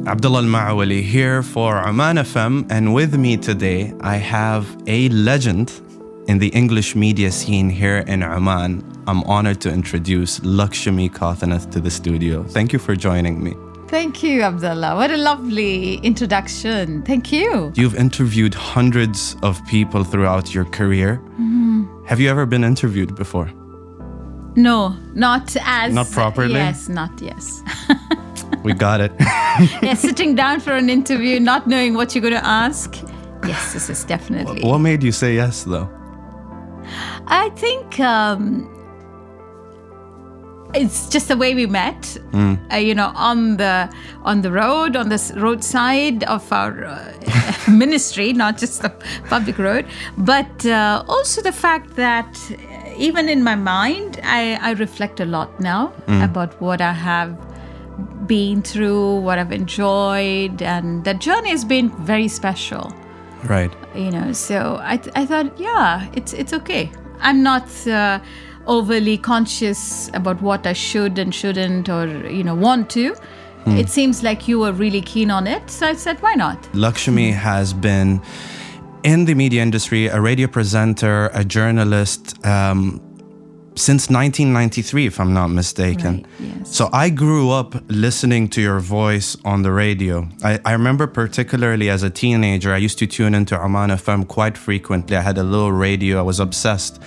Abdullah Maawali here for Oman FM, and with me today I have a legend in the English media scene here in Oman. I'm honored to introduce Lakshmi Kothaneth to the studio. Thank you for joining me. Thank you, Abdullah. What a lovely introduction. Thank you. You've interviewed hundreds of people throughout your career. Have you ever been interviewed before? No, not as... Not properly? Yes. We got it. Yeah, sitting down for an interview, not knowing what you're going to ask. Yes, this is definitely... What made you say yes, though? I think it's just the way we met, on the road, on the roadside of our ministry, not just the public road, but also the fact that even in my mind, I reflect a lot now about what I have been through, what I've enjoyed, and that journey has been very special. Right. So I thought, yeah, it's okay. I'm not overly conscious about what I should and shouldn't or, want to. It seems like you were really keen on it. So I said, why not? Lakshmi has been in the media industry, a radio presenter, a journalist, since 1993, if I'm not mistaken. Right, yes. So I grew up listening to your voice on the radio. I remember particularly as a teenager, I used to tune into Oman FM quite frequently. I had a little radio, I was obsessed.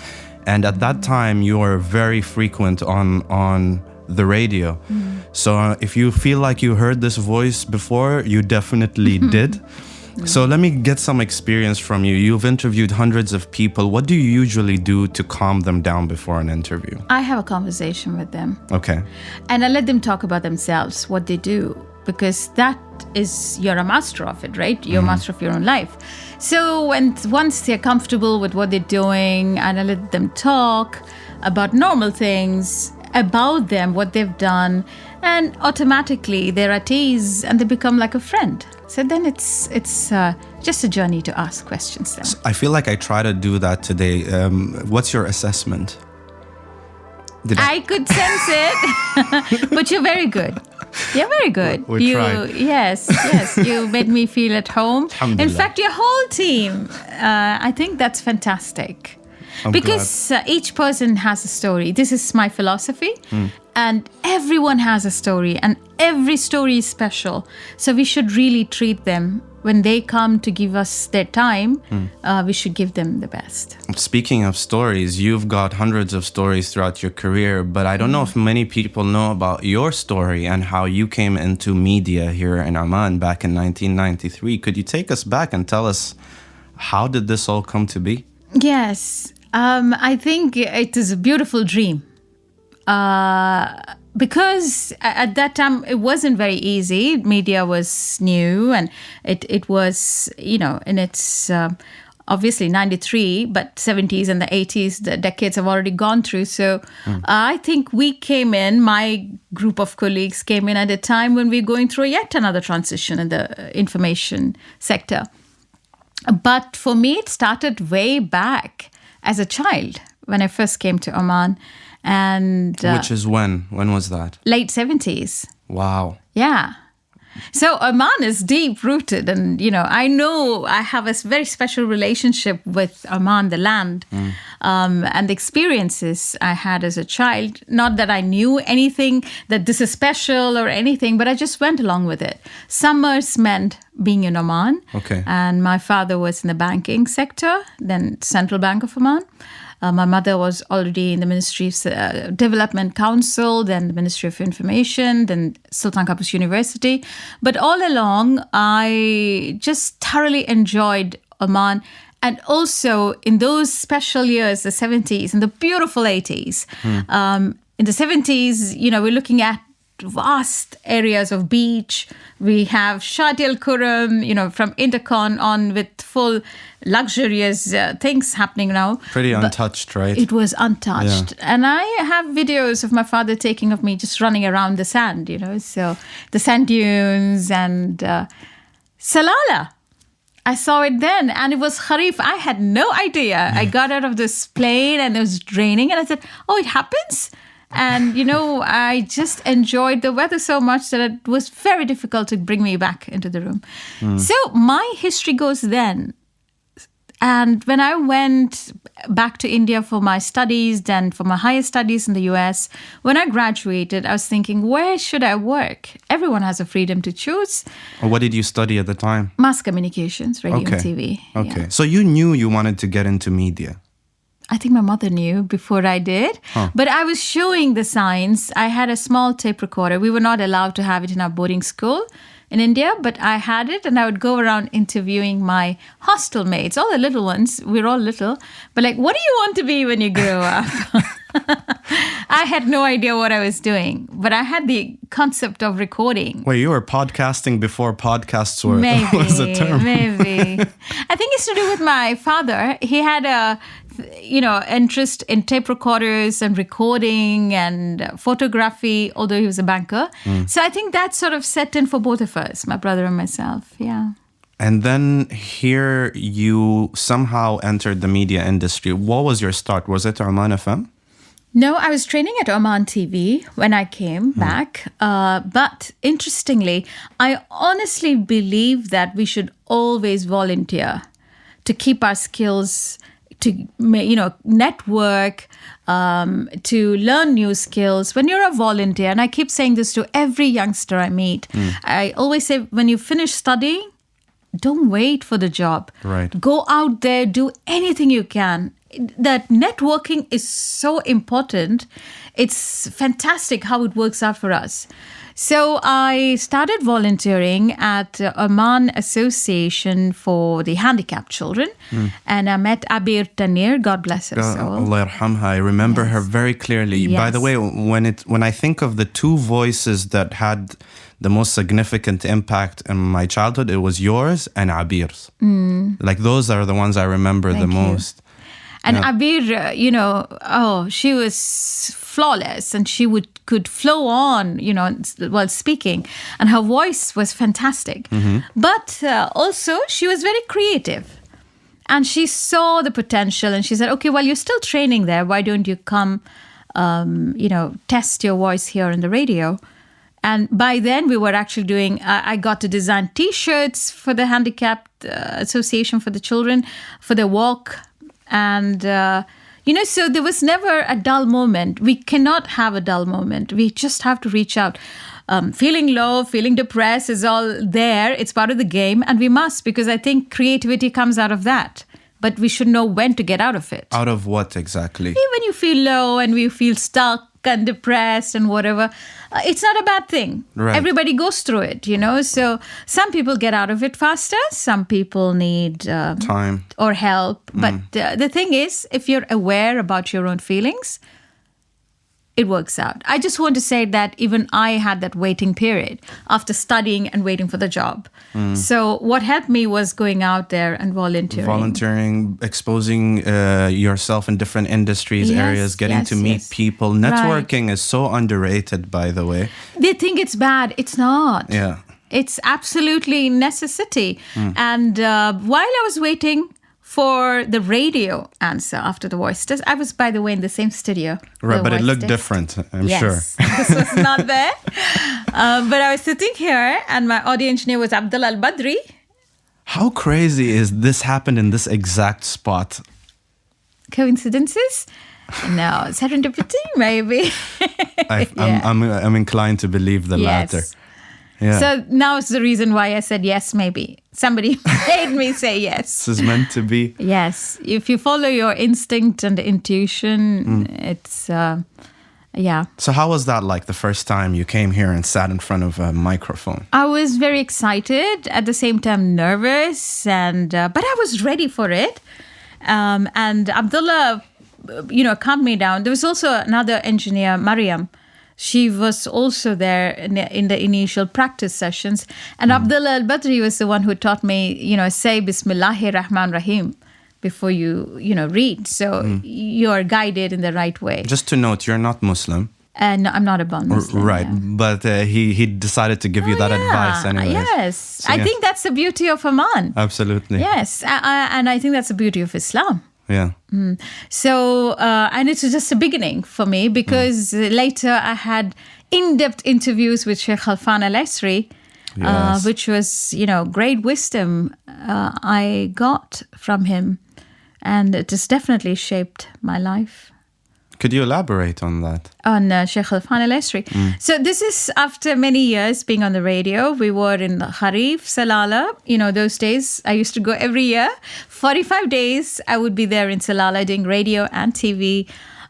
And at that time, you were very frequent on the radio. So if you feel like you heard this voice before, you definitely did. So let me get some experience from you. You've interviewed hundreds of people. What do you usually do to calm them down before an interview? I have a conversation with them. Okay. And I let them talk about themselves, what they do, because that is, you're a master of it, right? You're a master of your own life. So once they're comfortable with what they're doing, and I let them talk about normal things, about them, what they've done, and automatically they're at ease and they become like a friend. So then it's just a journey to ask questions then. I feel like I try to do that today. What's your assessment? I could sense it, but you're very good. You're very good. We tried. Yes. You made me feel at home. In fact, your whole team, I think that's fantastic. Because each person has a story. This is my philosophy. And everyone has a story. And every story is special. So we should really treat them. When they come to give us their time, we should give them the best. Speaking of stories, you've got hundreds of stories throughout your career. But I don't know if many people know about your story and how you came into media here in Oman back in 1993. Could you take us back and tell us, how did this all come to be? Yes. I think it is a beautiful dream. Because at that time, it wasn't very easy. Media was new and it was, in its, obviously 93, but 70s and the 80s, the decades have already gone through. So I think we came in, my group of colleagues came in at a time when we were going through yet another transition in the information sector. But for me, it started way back as a child when I first came to Oman. And which is when? When was that? Late 70s. Wow. Yeah. So Oman is deep rooted. And, I know I have a very special relationship with Oman, the land, and the experiences I had as a child. Not that I knew anything, that this is special or anything, but I just went along with it. Summers meant being in Oman. Okay. And my father was in the banking sector, then Central Bank of Oman. My mother was already in the Ministry of Development Council, then the Ministry of Information, then Sultan Qaboos University. But all along, I just thoroughly enjoyed Oman. And also in those special years, the 70s and the beautiful 80s. In the 70s, we're looking at vast areas of beach. We have Shadi Al Kuram, from Intercon on with full luxurious things happening now. Pretty untouched, right? It was untouched. Yeah. And I have videos of my father taking of me just running around the sand, so the sand dunes and Salala. I saw it then and it was Kharif. I had no idea. I got out of this plane and it was raining and I said, oh, it happens? And, I just enjoyed the weather so much that it was very difficult to bring me back into the room. So my history goes then. And when I went back to India for my studies, then for my higher studies in the US, when I graduated, I was thinking, where should I work? Everyone has a freedom to choose. What did you study at the time? Mass communications, radio and TV. Okay. Yeah. So you knew you wanted to get into media? I think my mother knew before I did. But I was showing the signs. I had a small tape recorder. We were not allowed to have it in our boarding school in India, but I had it, and I would go around interviewing my hostel mates, all the little ones. We're all little. But what do you want to be when you grow up? I had no idea what I was doing, but I had the concept of recording. Wait, you were podcasting before podcasts were Maybe, was a term. Maybe. I think it's to do with my father. He had a interest in tape recorders and recording and photography, although he was a banker. So I think that sort of set in for both of us, my brother and myself. Yeah. And then here you somehow entered the media industry. What was your start? Was it Oman FM? No, I was training at Oman TV when I came back. But interestingly, I honestly believe that we should always volunteer to keep our skills, to network, to learn new skills. When you're a volunteer, and I keep saying this to every youngster I meet, I always say, when you finish studying, don't wait for the job. Right. Go out there, do anything you can. That networking is so important. It's fantastic how it works out for us. So I started volunteering at Oman Association for the Handicapped Children. And I met Abir Tanir, God bless her soul. Allah yarhamha. I remember her very clearly. Yes. By the way, when I think of the two voices that had the most significant impact in my childhood, it was yours and Abir's. Those are the ones I remember the most. And Abir, she was flawless, and she could flow on, while speaking. And her voice was fantastic. But also, she was very creative. And she saw the potential, and she said, okay, well, you're still training there. Why don't you come, test your voice here on the radio? And by then, we were actually doing, I got to design T-shirts for the Handicapped Association for the children, for their walk. And, so there was never a dull moment. We cannot have a dull moment. We just have to reach out. Feeling low, feeling depressed is all there. It's part of the game. And we must, because I think creativity comes out of that. But we should know when to get out of it. Out of what exactly? When you feel low and we feel stuck and depressed and whatever, it's not a bad thing. Right. Everybody goes through it, So some people get out of it faster. Some people need time or help. But the thing is, if you're aware about your own feelings, it works out. I just want to say that even I had that waiting period after studying and waiting for the job. So what helped me was going out there and volunteering. Exposing yourself in different industries, areas, getting to meet people. Networking is so underrated, by the way. They think it's bad. It's not. Yeah. It's absolutely necessity. And while I was waiting for the radio answer after the voice test, I was, by the way, in the same studio. Right, but it looked different, I'm sure. This was not there. But I was sitting here, and my audio engineer was Abdullah al-Badri. How crazy is this happened in this exact spot? Coincidences? No, serendipity, maybe. I'm inclined to believe the latter. Yeah. So now it's the reason why I said yes, maybe. Somebody made me say yes. This is meant to be. Yes. If you follow your instinct and intuition, it's, So how was that like the first time you came here and sat in front of a microphone? I was very excited, at the same time nervous, and but I was ready for it. And Abdullah, calmed me down. There was also another engineer, Mariam. She was also there in the initial practice sessions. And Abdullah al-Badri was the one who taught me, say Bismillahir Rahman Rahim before you, read. So you're guided in the right way. Just to note, you're not Muslim. No, I'm not a born Muslim. Right. Yeah. But he decided to give you that advice anyway. Yes. So, I think that's the beauty of Oman. Absolutely. Yes. And I think that's the beauty of Islam. Yeah. So, and it was just a beginning for me because later I had in-depth interviews with Sheikh Khalfan al-Esry, Yes. which was, great wisdom I got from him. And it has definitely shaped my life. Could you elaborate on that? On Sheikh Khalfan al-Esry. So this is after many years being on the radio. We were in Kharif, Salalah. Those days I used to go every year. 45 days I would be there in Salalah doing radio and TV.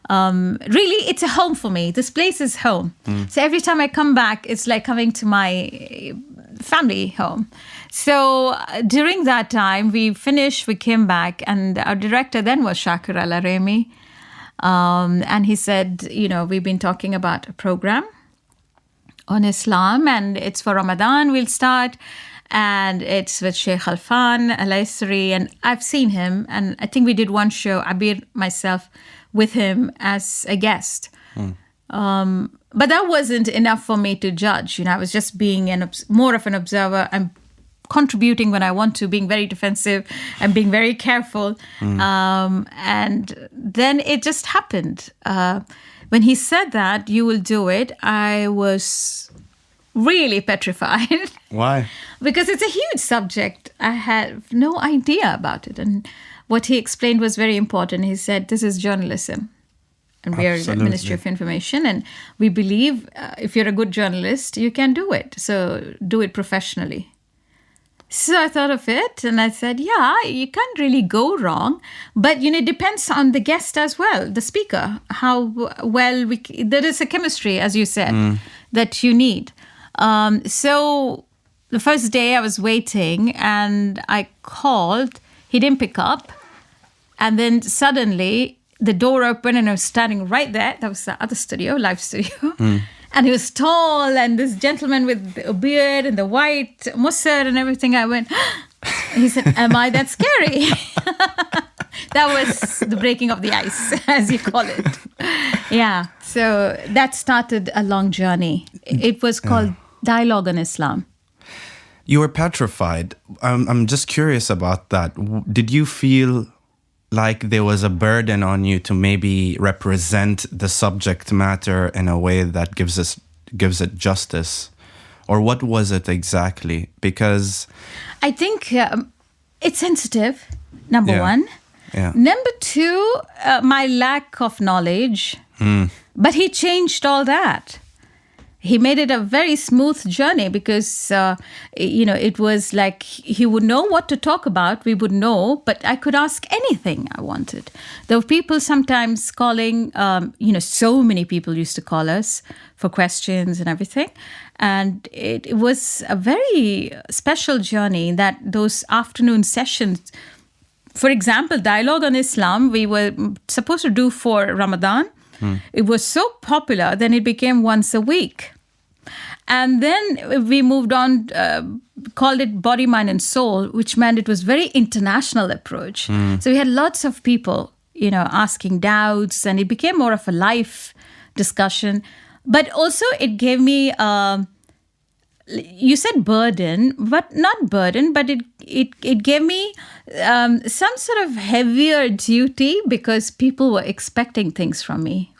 Really, it's a home for me. This place is home. So every time I come back, it's like coming to my family home. So during that time, we finished, we came back, and our director then was Shakir Al-Aremi. And he said, we've been talking about a program on Islam, and it's for Ramadan, we'll start. And it's with Sheikh Khalfan al-Esry, and I've seen him. And I think we did one show, Abir, myself, with him as a guest. But that wasn't enough for me to judge. I was just being more of an observer and contributing when I want to, being very defensive and being very careful. And then it just happened. When he said that, you will do it, I was really petrified. Why? Because it's a huge subject. I have no idea about it. And what he explained was very important. He said, this is journalism. And we are the Ministry of Information. And we believe if you're a good journalist, you can do it. So do it professionally. So I thought of it and I said, yeah, you can't really go wrong. But, it depends on the guest as well, the speaker, how well there is a chemistry, as you said, that you need. So the first day I was waiting and I called, he didn't pick up. And then suddenly the door opened and I was standing right there. That was the other studio, live studio. And he was tall and this gentleman with a beard and the white musser and everything. I went, he said, am I that scary? That was the breaking of the ice, as you call it. Yeah. So that started a long journey. It was called Dialogue on Islam. You were petrified. I'm just curious about that. Did you feel like there was a burden on you to maybe represent the subject matter in a way that gives it justice? Or what was it exactly? Because I think it's sensitive, number one. Yeah. Number two, my lack of knowledge. But he changed all that. He made it a very smooth journey because, it was like he would know what to talk about. We would know, but I could ask anything I wanted. There were people sometimes calling, so many people used to call us for questions and everything. And it was a very special journey that those afternoon sessions, for example, Dialogue on Islam, we were supposed to do for Ramadan. It was so popular, then it became once a week. And then we moved on, called it Body, Mind and Soul, which meant it was very international approach. So we had lots of people, asking doubts, and it became more of a life discussion. But also it gave me, you said burden, but not burden, but it gave me some sort of heavier duty because people were expecting things from me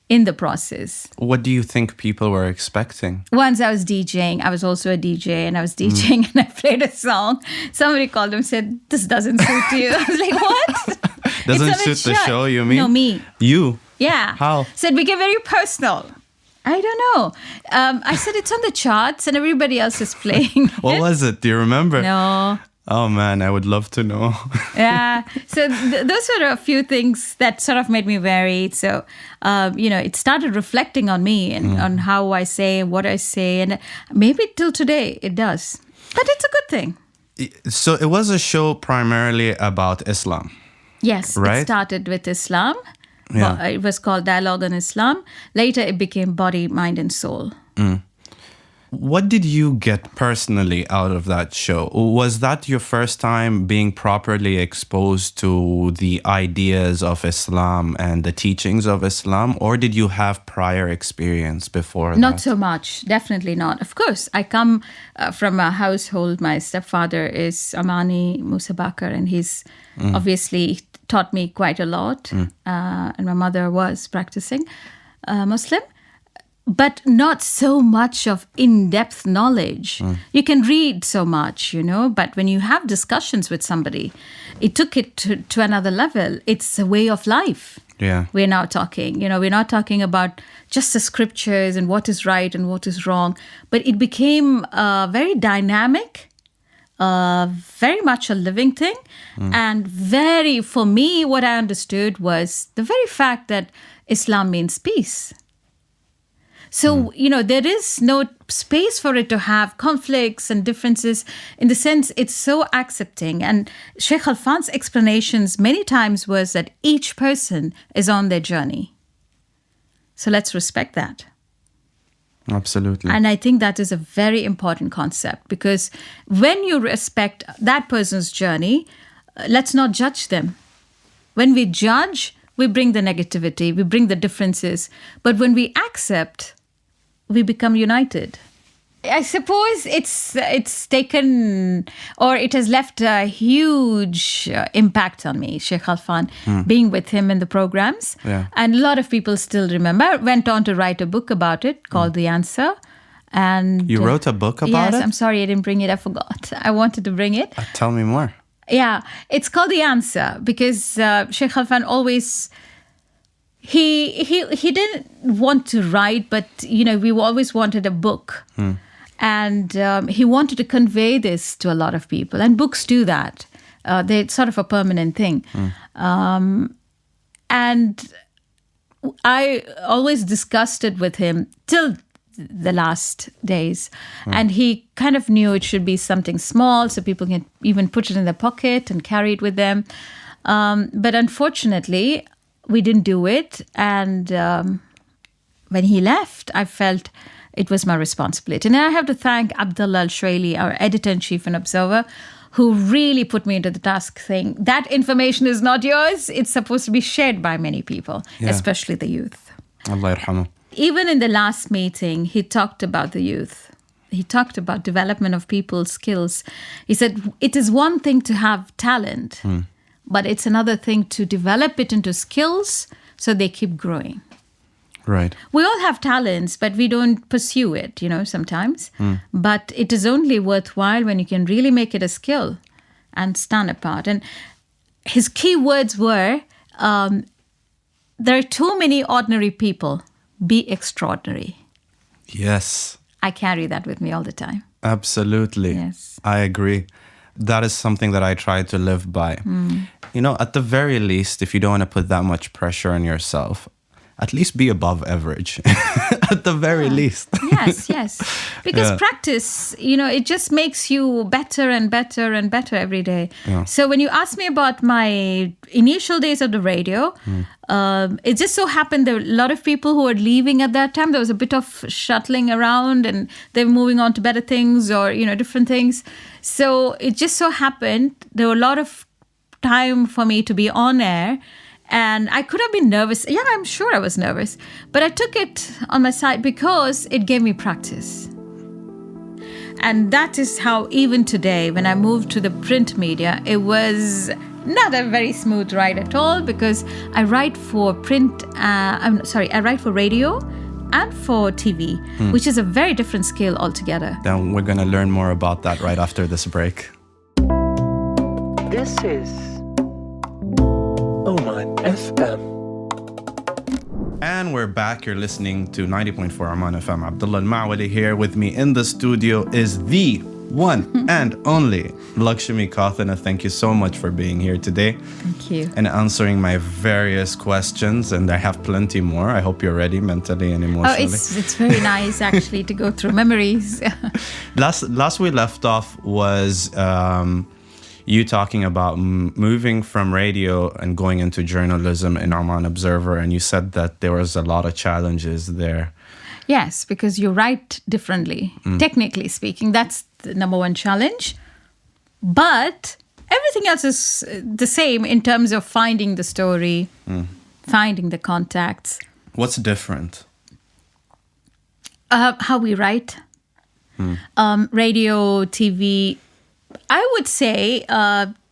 in the process. What do you think people were expecting? Once I was DJing, I was also a DJ, and I was DJing and I played a song. Somebody called and said, this doesn't suit you. I was like, what? Doesn't suit the show, you mean? No, me. You? Yeah. How? So it became very personal. I don't know. I said it's on the charts and everybody else is playing. What was it? Do you remember? No. Oh man, I would love to know. Yeah. So those were a few things that sort of made me vary. So, it started reflecting on me and on how I say, what I say. And maybe till today it does. But it's a good thing. So it was a show primarily about Islam. Yes. Right? It started with Islam. Yeah. It was called Dialogue on Islam. Later it became Body, Mind and Soul. What did you get personally out of that show? Was that your first time being properly exposed to the ideas of Islam and the teachings of Islam? Or did you have prior experience before Not that? so much. Definitely not. Of course, I come from a household. My stepfather is Omani, Musa Bakar, and he's obviously taught me quite a lot. And my mother was practicing Muslim, but not so much of in-depth knowledge. You can read so much, but when you have discussions with somebody, it took it to another level. It's a way of life. Yeah. We're now talking, we're not talking about just the scriptures and what is right and what is wrong, but it became very dynamic, very much a living thing. And for me, what I understood was the very fact that Islam means peace. So, there is no space for it to have conflicts and differences. In the sense, it's so accepting. And Sheikh Khalfan's explanations many times was that each person is on their journey. So let's respect that. Absolutely. And I think that is a very important concept, because when you respect that person's journey, let's not judge them. When we judge, we bring the negativity, we bring the differences. But when we accept, we become united. I suppose it's taken, or it has left a huge impact on me, Sheikh Khalfan, being with him in the programs. Yeah. And a lot of people still remember. I went on to write a book about it called The Answer. And You wrote a book about it? Yes, I'm sorry I didn't bring it. I forgot. I wanted to bring it. Tell me more. Yeah, it's called The Answer because Sheikh Khalfan always... He didn't want to write, but, we always wanted a book. And he wanted to convey this to a lot of people. And books do that. They're sort of a permanent thing. And I always discussed it with him till the last days. And he kind of knew it should be something small so people can even put it in their pocket and carry it with them. But unfortunately, we didn't do it. And when he left, I felt it was my responsibility. And I have to thank Abdullah al-Shraili, our editor-in-chief and observer, who really put me into the task saying, that information is not yours. It's supposed to be shared by many people, especially the youth. Allah yarhamu. Even in the last meeting, he talked about the youth. He talked about development of people's skills. He said, it is one thing to have talent, but it's another thing to develop it into skills so they keep growing. Right. We all have talents, but we don't pursue it, sometimes. But it is only worthwhile when you can really make it a skill and stand apart. And his key words were, there are too many ordinary people. Be extraordinary. Yes. I carry that with me all the time. Absolutely. Yes. I agree. That is something that I try to live by. At the very least, if you don't want to put that much pressure on yourself, at least be above average, at the very least. Yes. Because practice, it just makes you better and better and better every day. Yeah. So when you asked me about my initial days of the radio, it just so happened there were a lot of people who were leaving at that time. There was a bit of shuttling around and they were moving on to better things or, different things. So it just so happened there were a lot of time for me to be on air. And I could have been nervous. Yeah, I'm sure I was nervous. But I took it on my side because it gave me practice. And that is how even today, when I moved to the print media, it was not a very smooth ride at all because I write for I write for radio and for TV, which is a very different skill altogether. Then we're going to learn more about that right after this break. This is Oman FM. And we're back. You're listening to 90.4 Oman FM. Abdullah Maawali here. With me in the studio is the one and only Lakshmi Kothaneth. Thank you so much for being here today. Thank you. And answering my various questions. And I have plenty more. I hope you're ready mentally and emotionally. Oh, it's very nice actually to go through memories. Last we left off was you talking about moving from radio and going into journalism in Oman Observer, and you said that there was a lot of challenges there. Yes, because you write differently. Technically speaking, that's the number one challenge. But everything else is the same in terms of finding the story, finding the contacts. What's different? How we write. Radio, TV. I would say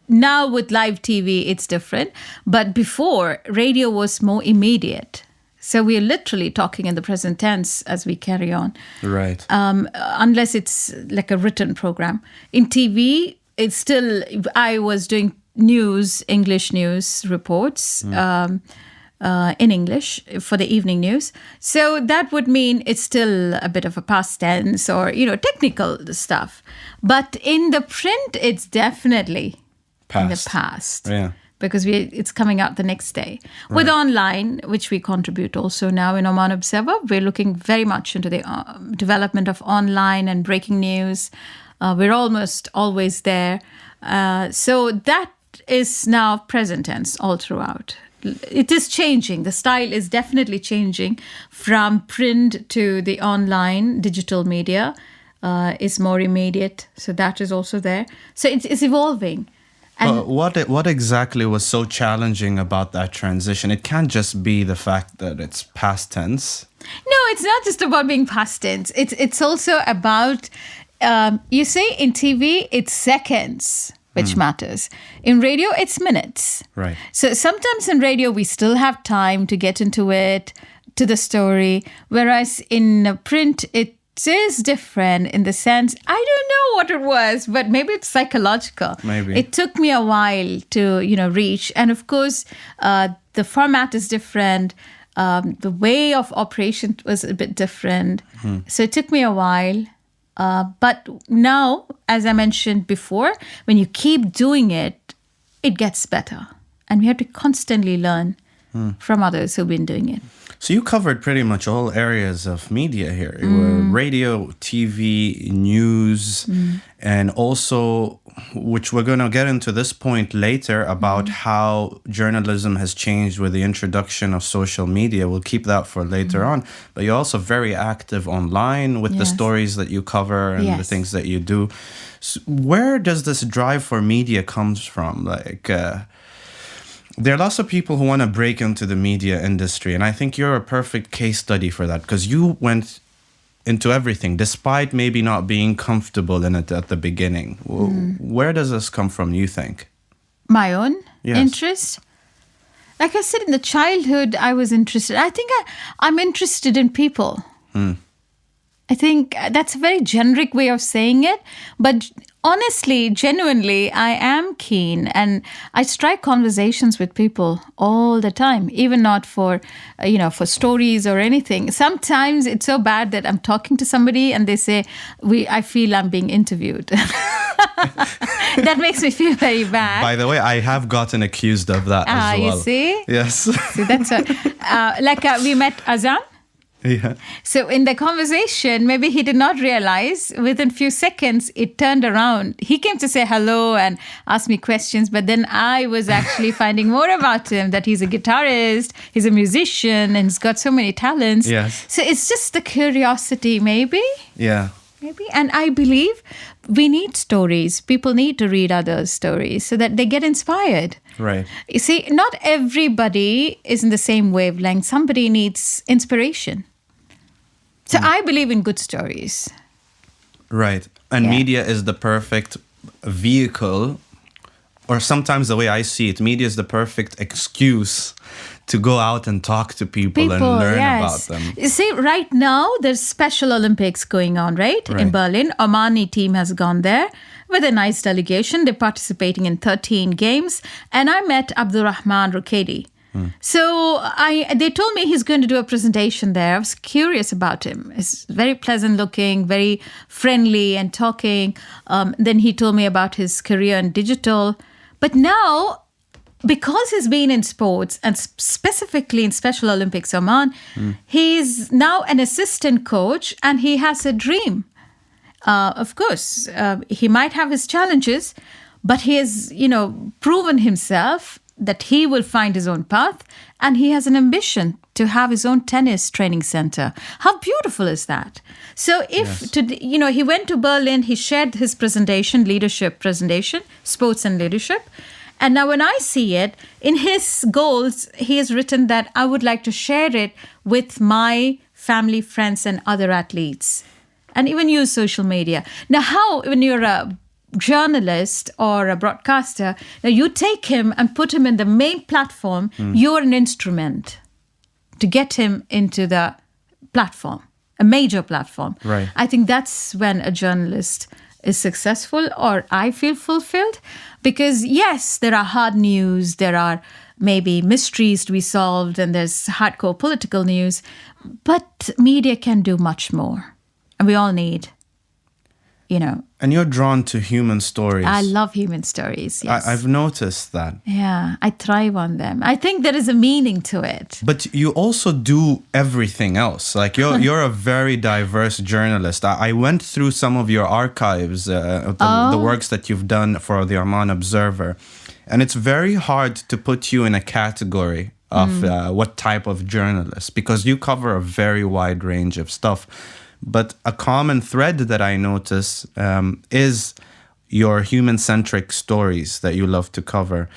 now with live TV, it's different. But before, radio was more immediate. So we are literally talking in the present tense as we carry on. Right. Unless it's like a written program. In TV, it's still, I was doing English news reports in English for the evening news. So that would mean it's still a bit of a past tense or, technical stuff. But in the print, it's definitely in the past. Yeah. Because it's coming out the next day. Right. With online, which we contribute also now in Oman Observer, we're looking very much into the development of online and breaking news. We're almost always there. So that is now present tense all throughout. It is changing. The style is definitely changing from print to the online digital media is more immediate. So that is also there. So it's evolving. And what exactly was so challenging about that transition? It can't just be the fact that it's past tense. No, it's not just about being past tense. It's also about, you say in TV, it's seconds, which matters. In radio, it's minutes. Right. So sometimes in radio, we still have time to get into it, to the story. Whereas in print, it is different in the sense, I don't know what it was, but maybe it's psychological. Maybe. It took me a while to, reach. And of course, the format is different. The way of operation was a bit different. So it took me a while. But now, as I mentioned before, when you keep doing it, it gets better. And we have to constantly learn from others who've been doing it. So you covered pretty much all areas of media here. You were radio, TV, news, and also, which we're going to get into this point later, about how journalism has changed with the introduction of social media. We'll keep that for later on. But you're also very active online with the stories that you cover and the things that you do. So where does this drive for media comes from? There are lots of people who want to break into the media industry, and I think you're a perfect case study for that because you went into everything, despite maybe not being comfortable in it at the beginning. Where does this come from, you think? My own interest? Like I said, in the childhood, I was interested. I think I'm interested in people. I think that's a very generic way of saying it, but honestly, genuinely, I am keen and I strike conversations with people all the time, even not for, for stories or anything. Sometimes it's so bad that I'm talking to somebody and they say, I feel I'm being interviewed. That makes me feel very bad. By the way, I have gotten accused of that as well. You see? Yes. See, that's we met Azam. Yeah. So in the conversation, maybe he did not realize within a few seconds, it turned around. He came to say hello and ask me questions, but then I was actually finding more about him, that he's a guitarist, he's a musician, and he's got so many talents. Yes. So it's just the curiosity, maybe. Yeah. Maybe. And I believe we need stories. People need to read others' stories so that they get inspired. Right. You see, not everybody is in the same wavelength. Somebody needs inspiration. So I believe in good stories. Right. And media is the perfect vehicle, or sometimes the way I see it, media is the perfect excuse to go out and talk to people and learn about them. You see, right now, there's Special Olympics going on, right? In Berlin. Omani team has gone there with a nice delegation. They're participating in 13 games. And I met Abdullah Rukh. So they told me he's going to do a presentation there. I was curious about him. He's very pleasant looking, very friendly and talking. Then he told me about his career in digital. But now, because he's been in sports and specifically in Special Olympics Oman, he's now an assistant coach and he has a dream. Of course, he might have his challenges, but he has, proven himself that he will find his own path, and he has an ambition to have his own tennis training center. How beautiful is that? So he went to Berlin, he shared his leadership presentation, sports and leadership. And now when I see it, in his goals, he has written that I would like to share it with my family, friends, and other athletes, and even use social media. Now, when you're a journalist or a broadcaster, now you take him and put him in the main platform, you're an instrument to get him into the platform, a major platform. Right. I think that's when a journalist is successful, or I feel fulfilled, because yes, there are hard news, there are maybe mysteries to be solved, and there's hardcore political news, but media can do much more. And we all need, And you're drawn to human stories. I love human stories, yes. I've noticed that. Yeah, I thrive on them. I think there is a meaning to it. But you also do everything else. Like you're a very diverse journalist. I went through some of your archives, the works that you've done for the Oman Observer, and it's very hard to put you in a category of what type of journalist, because you cover a very wide range of stuff. But a common thread that I notice is your human-centric stories that you love to cover.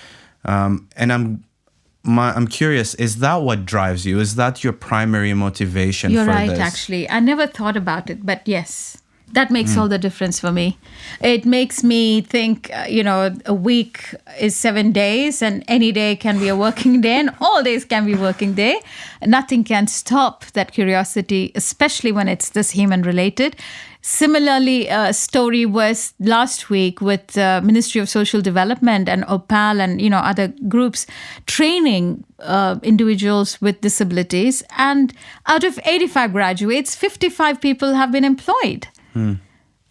And I'm curious, is that what drives you? Is that your primary motivation You're for right, this? actually. I never thought about it, but yes, that makes all the difference for me. It makes me think, a week is 7 days, and any day can be a working day, and all days can be working day. Nothing can stop that curiosity, especially when it's this human-related. Similarly, a story was last week with the Ministry of Social Development and OPAL and other groups training individuals with disabilities. And out of 85 graduates, 55 people have been employed.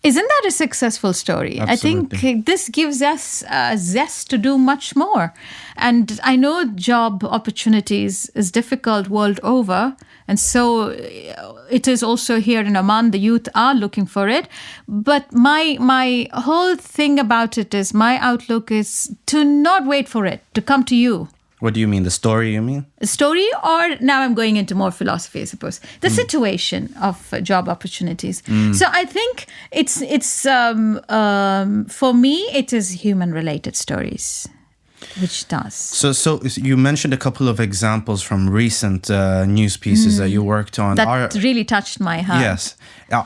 Isn't that a successful story? Absolutely. I think this gives us a zest to do much more. And I know job opportunities is difficult world over. And so it is also here in Oman. The youth are looking for it. But my whole thing about it is, my outlook is to not wait for it, to come to you. What do you mean? The story, you mean? A story, or now I'm going into more philosophy, I suppose. The situation of job opportunities. So I think it's for me, it is human-related stories, which does. So you mentioned a couple of examples from recent news pieces that you worked on. That really touched my heart. Yes.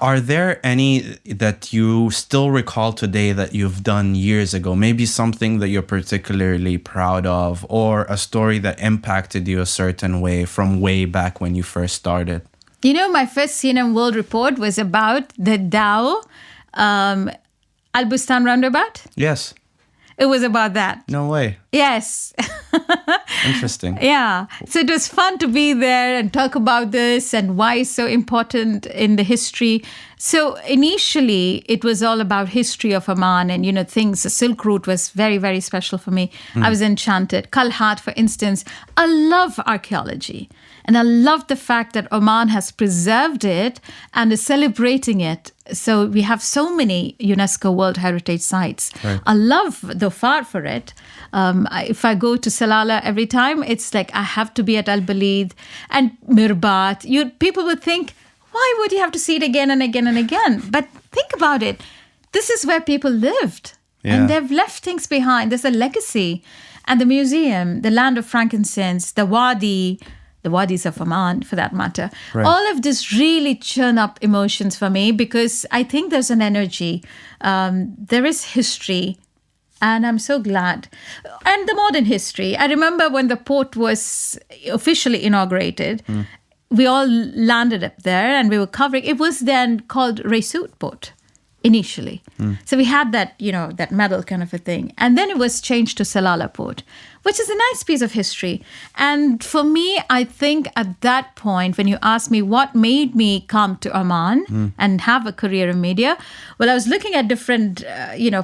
Are there any that you still recall today that you've done years ago? Maybe something that you're particularly proud of, or a story that impacted you a certain way from way back when you first started? My first CNN World Report was about the Dow Al-Bustan roundabout. Yes. It was about that. No way. Yes. Interesting. Yeah. So it was fun to be there and talk about this and why it's so important in the history. So initially, it was all about history of Oman and, things. The Silk Route was very, very special for me. I was enchanted. Kalhat, for instance. I love archaeology. And I love the fact that Oman has preserved it and is celebrating it. So we have so many UNESCO World Heritage Sites. Right. I love the Dhofar for it. If I go to Salalah every time, it's like I have to be at Al-Balid and Mirbat. People would think, why would you have to see it again and again and again? But think about it. This is where people lived. Yeah. And they've left things behind. There's a legacy. And the museum, the land of frankincense, the Wadi, the Wadis of Oman, for that matter. Right. All of this really churn up emotions for me, because I think there's an energy. There is history, and I'm so glad. And the modern history. I remember when the port was officially inaugurated, we all landed up there and we were covering. It was then called Reisut Port initially. So we had that, that medal kind of a thing. And then it was changed to Salalah Port, which is a nice piece of history. And for me, I think at that point, when you asked me what made me come to Oman and have a career in media, well, I was looking at different,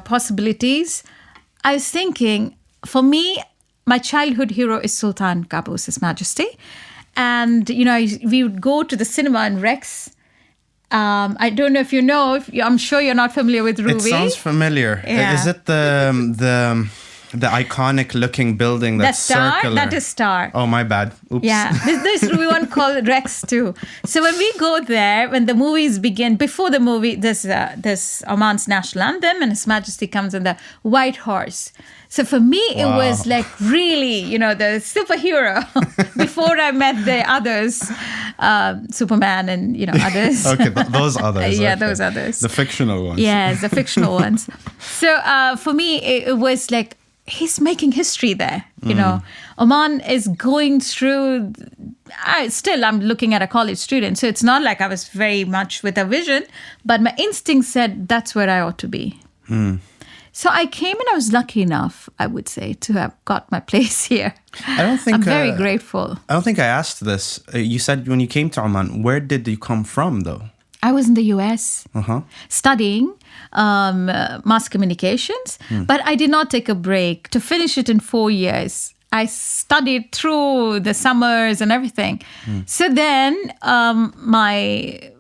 possibilities. I was thinking, for me, my childhood hero is Sultan Qaboos, His Majesty. And, we would go to the cinema in Rex. I don't know if I'm sure you're not familiar with Ruby. It sounds familiar. Yeah. Is it the The iconic looking building that's Star, circular. that is Star. Oh, my bad. Oops. Yeah, there's we want to call it Rex too. So when we go there, when the movies begin, before the movie, there's Oman's national anthem, and His Majesty comes on the white horse. So for me, it was like really, the superhero before I met the others, Superman and, others. Okay, those others. Yeah, okay. those others. The fictional ones. Yes, the fictional ones. So for me, it was like, he's making history there. Oman is going through. I'm looking at a college student, so it's not like I was very much with a vision, but my instinct said that's where I ought to be. So I came and I was lucky enough, I would say, to have got my place here. I'm very grateful. I don't think I asked this. You said when you came to Oman, where did you come from, though? I was in the US studying mass communications, but I did not take a break to finish it in 4 years. I studied through the summers and everything. So then my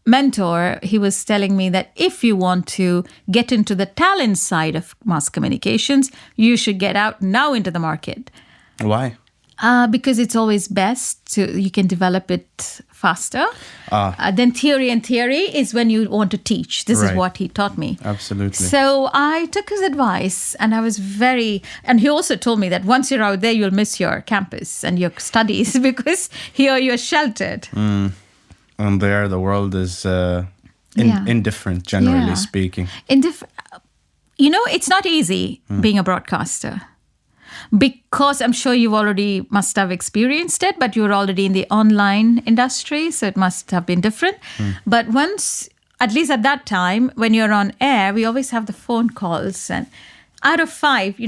mentor, he was telling me that if you want to get into the talent side of mass communications, you should get out now into the market. Why? Because it's always best you can develop it faster. Then theory, and theory is when you want to teach. This is what he taught me. Absolutely. So I took his advice, and I was and he also told me that once you're out there, you'll miss your campus and your studies because here you're sheltered. And there, the world is indifferent, generally speaking. It's not easy being a broadcaster. Because I'm sure you already must have experienced it, but you're already in the online industry, so it must have been different. But once, at least at that time, when you're on air, we always have the phone calls. And out of 5,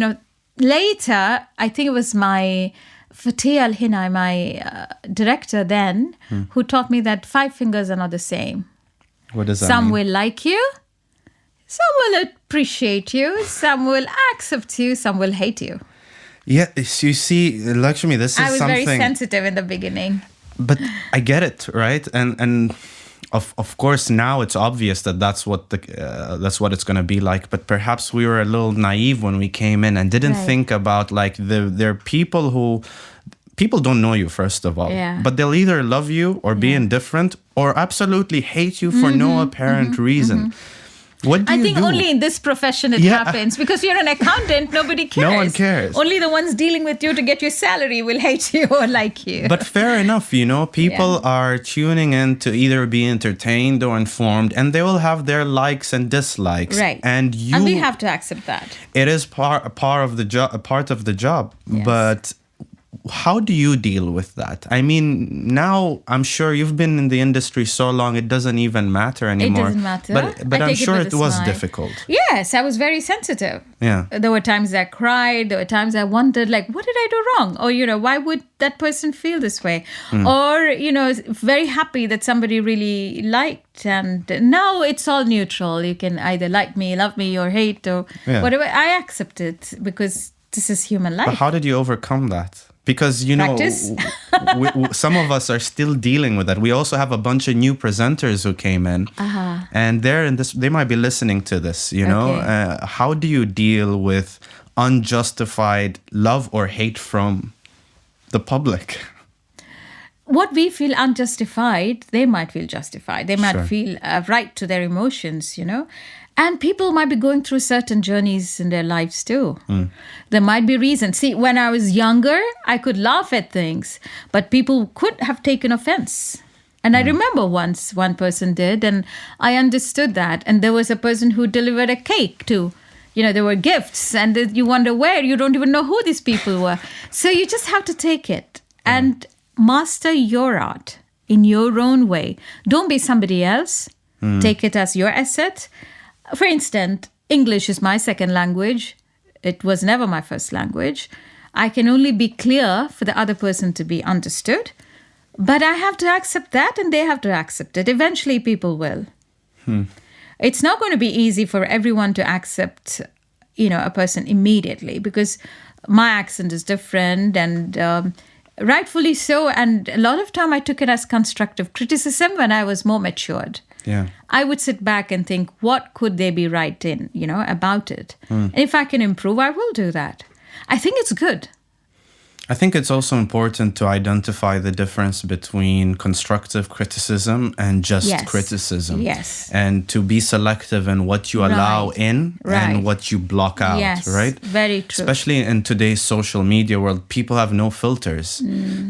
later, I think it was my Fateh Al-Hinai, my director then, who taught me that 5 fingers are not the same. What does that mean? Some will like you, some will appreciate you, some will accept you, some will hate you. Yeah, you see, Lakshmi, this is something... I was very sensitive in the beginning. But I get it, right? And of course, now it's obvious that that's what it's going to be like. But perhaps we were a little naive when we came in and didn't think about, like, there are people who... People don't know you, first of all. But they'll either love you or be indifferent or absolutely hate you for no apparent reason. What do you do? I think only in this profession it happens. Because you're an accountant, nobody cares. No one cares. Only the ones dealing with you to get your salary will hate you or like you. But fair enough, people are tuning in to either be entertained or informed, and they will have their likes and dislikes. Right. And we have to accept that. It is part of the job. Yes. But how do you deal with that? I mean, now I'm sure you've been in the industry so long, it doesn't even matter anymore. It doesn't matter. But I'm sure it was difficult. Yes, I was very sensitive. Yeah. There were times I cried. There were times I wondered, like, what did I do wrong? Or, why would that person feel this way? Or, very happy that somebody really liked. And now it's all neutral. You can either like me, love me, or hate, or whatever. I accept it because this is human life. But how did you overcome that? Because, some of us are still dealing with that. We also have a bunch of new presenters who came in. And they're in this. They might be listening to this, How do you deal with unjustified love or hate from the public? What we feel unjustified, they might feel justified. They might feel right to their emotions, And people might be going through certain journeys in their lives too. There might be reasons. See, when I was younger, I could laugh at things, but people could have taken offense. And I remember once one person did, and I understood that. And there was a person who delivered a cake too. There were gifts, and you wonder where. You don't even know who these people were. So you just have to take it and master your art in your own way. Don't be somebody else. Take it as your asset. For instance, English is my second language. It was never my first language. I can only be clear for the other person to be understood. But I have to accept that, and they have to accept it. Eventually, people will. It's not going to be easy for everyone to accept, a person immediately, because my accent is different, and rightfully so. And a lot of time I took it as constructive criticism when I was more matured. Yeah. I would sit back and think, what could they be right in, about it? And if I can improve, I will do that. I think it's good. I think it's also important to identify the difference between constructive criticism and just criticism. Yes. And to be selective in what you allow in and what you block out, right? Very true. Especially in today's social media world, people have no filters.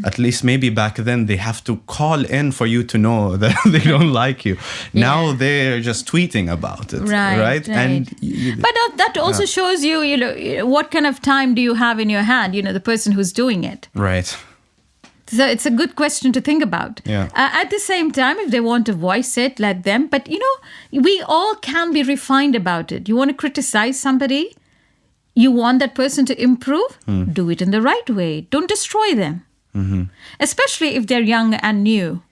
At least maybe back then they have to call in for you to know that they don't like you. Now they're just tweeting about it, right? And but that also shows you, what kind of time do you have in your hand, the person who's doing it. Right. So it's a good question to think about. Yeah. At the same time, if they want to voice it, let them. But, we all can be refined about it. You want to criticize somebody, you want that person to improve, do it in the right way. Don't destroy them. Especially if they're young and new.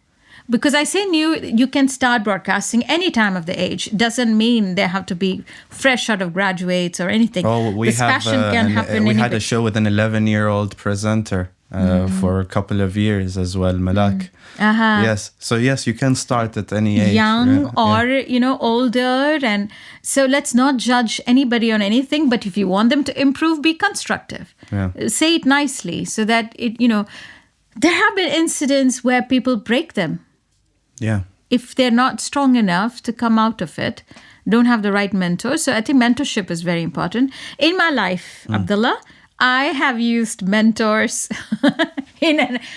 Because I say new, you can start broadcasting any time of the age. Doesn't mean they have to be fresh out of graduates or anything. Oh, we had a show with an 11-year-old presenter for a couple of years as well, Malak. Yes. So yes, you can start at any age. Young or, older. And so let's not judge anybody on anything. But if you want them to improve, be constructive. Yeah. Say it nicely so that, there have been incidents where people break them. Yeah. If they're not strong enough to come out of it, don't have the right mentor. So I think mentorship is very important. In my life, Abdullah, I have used mentors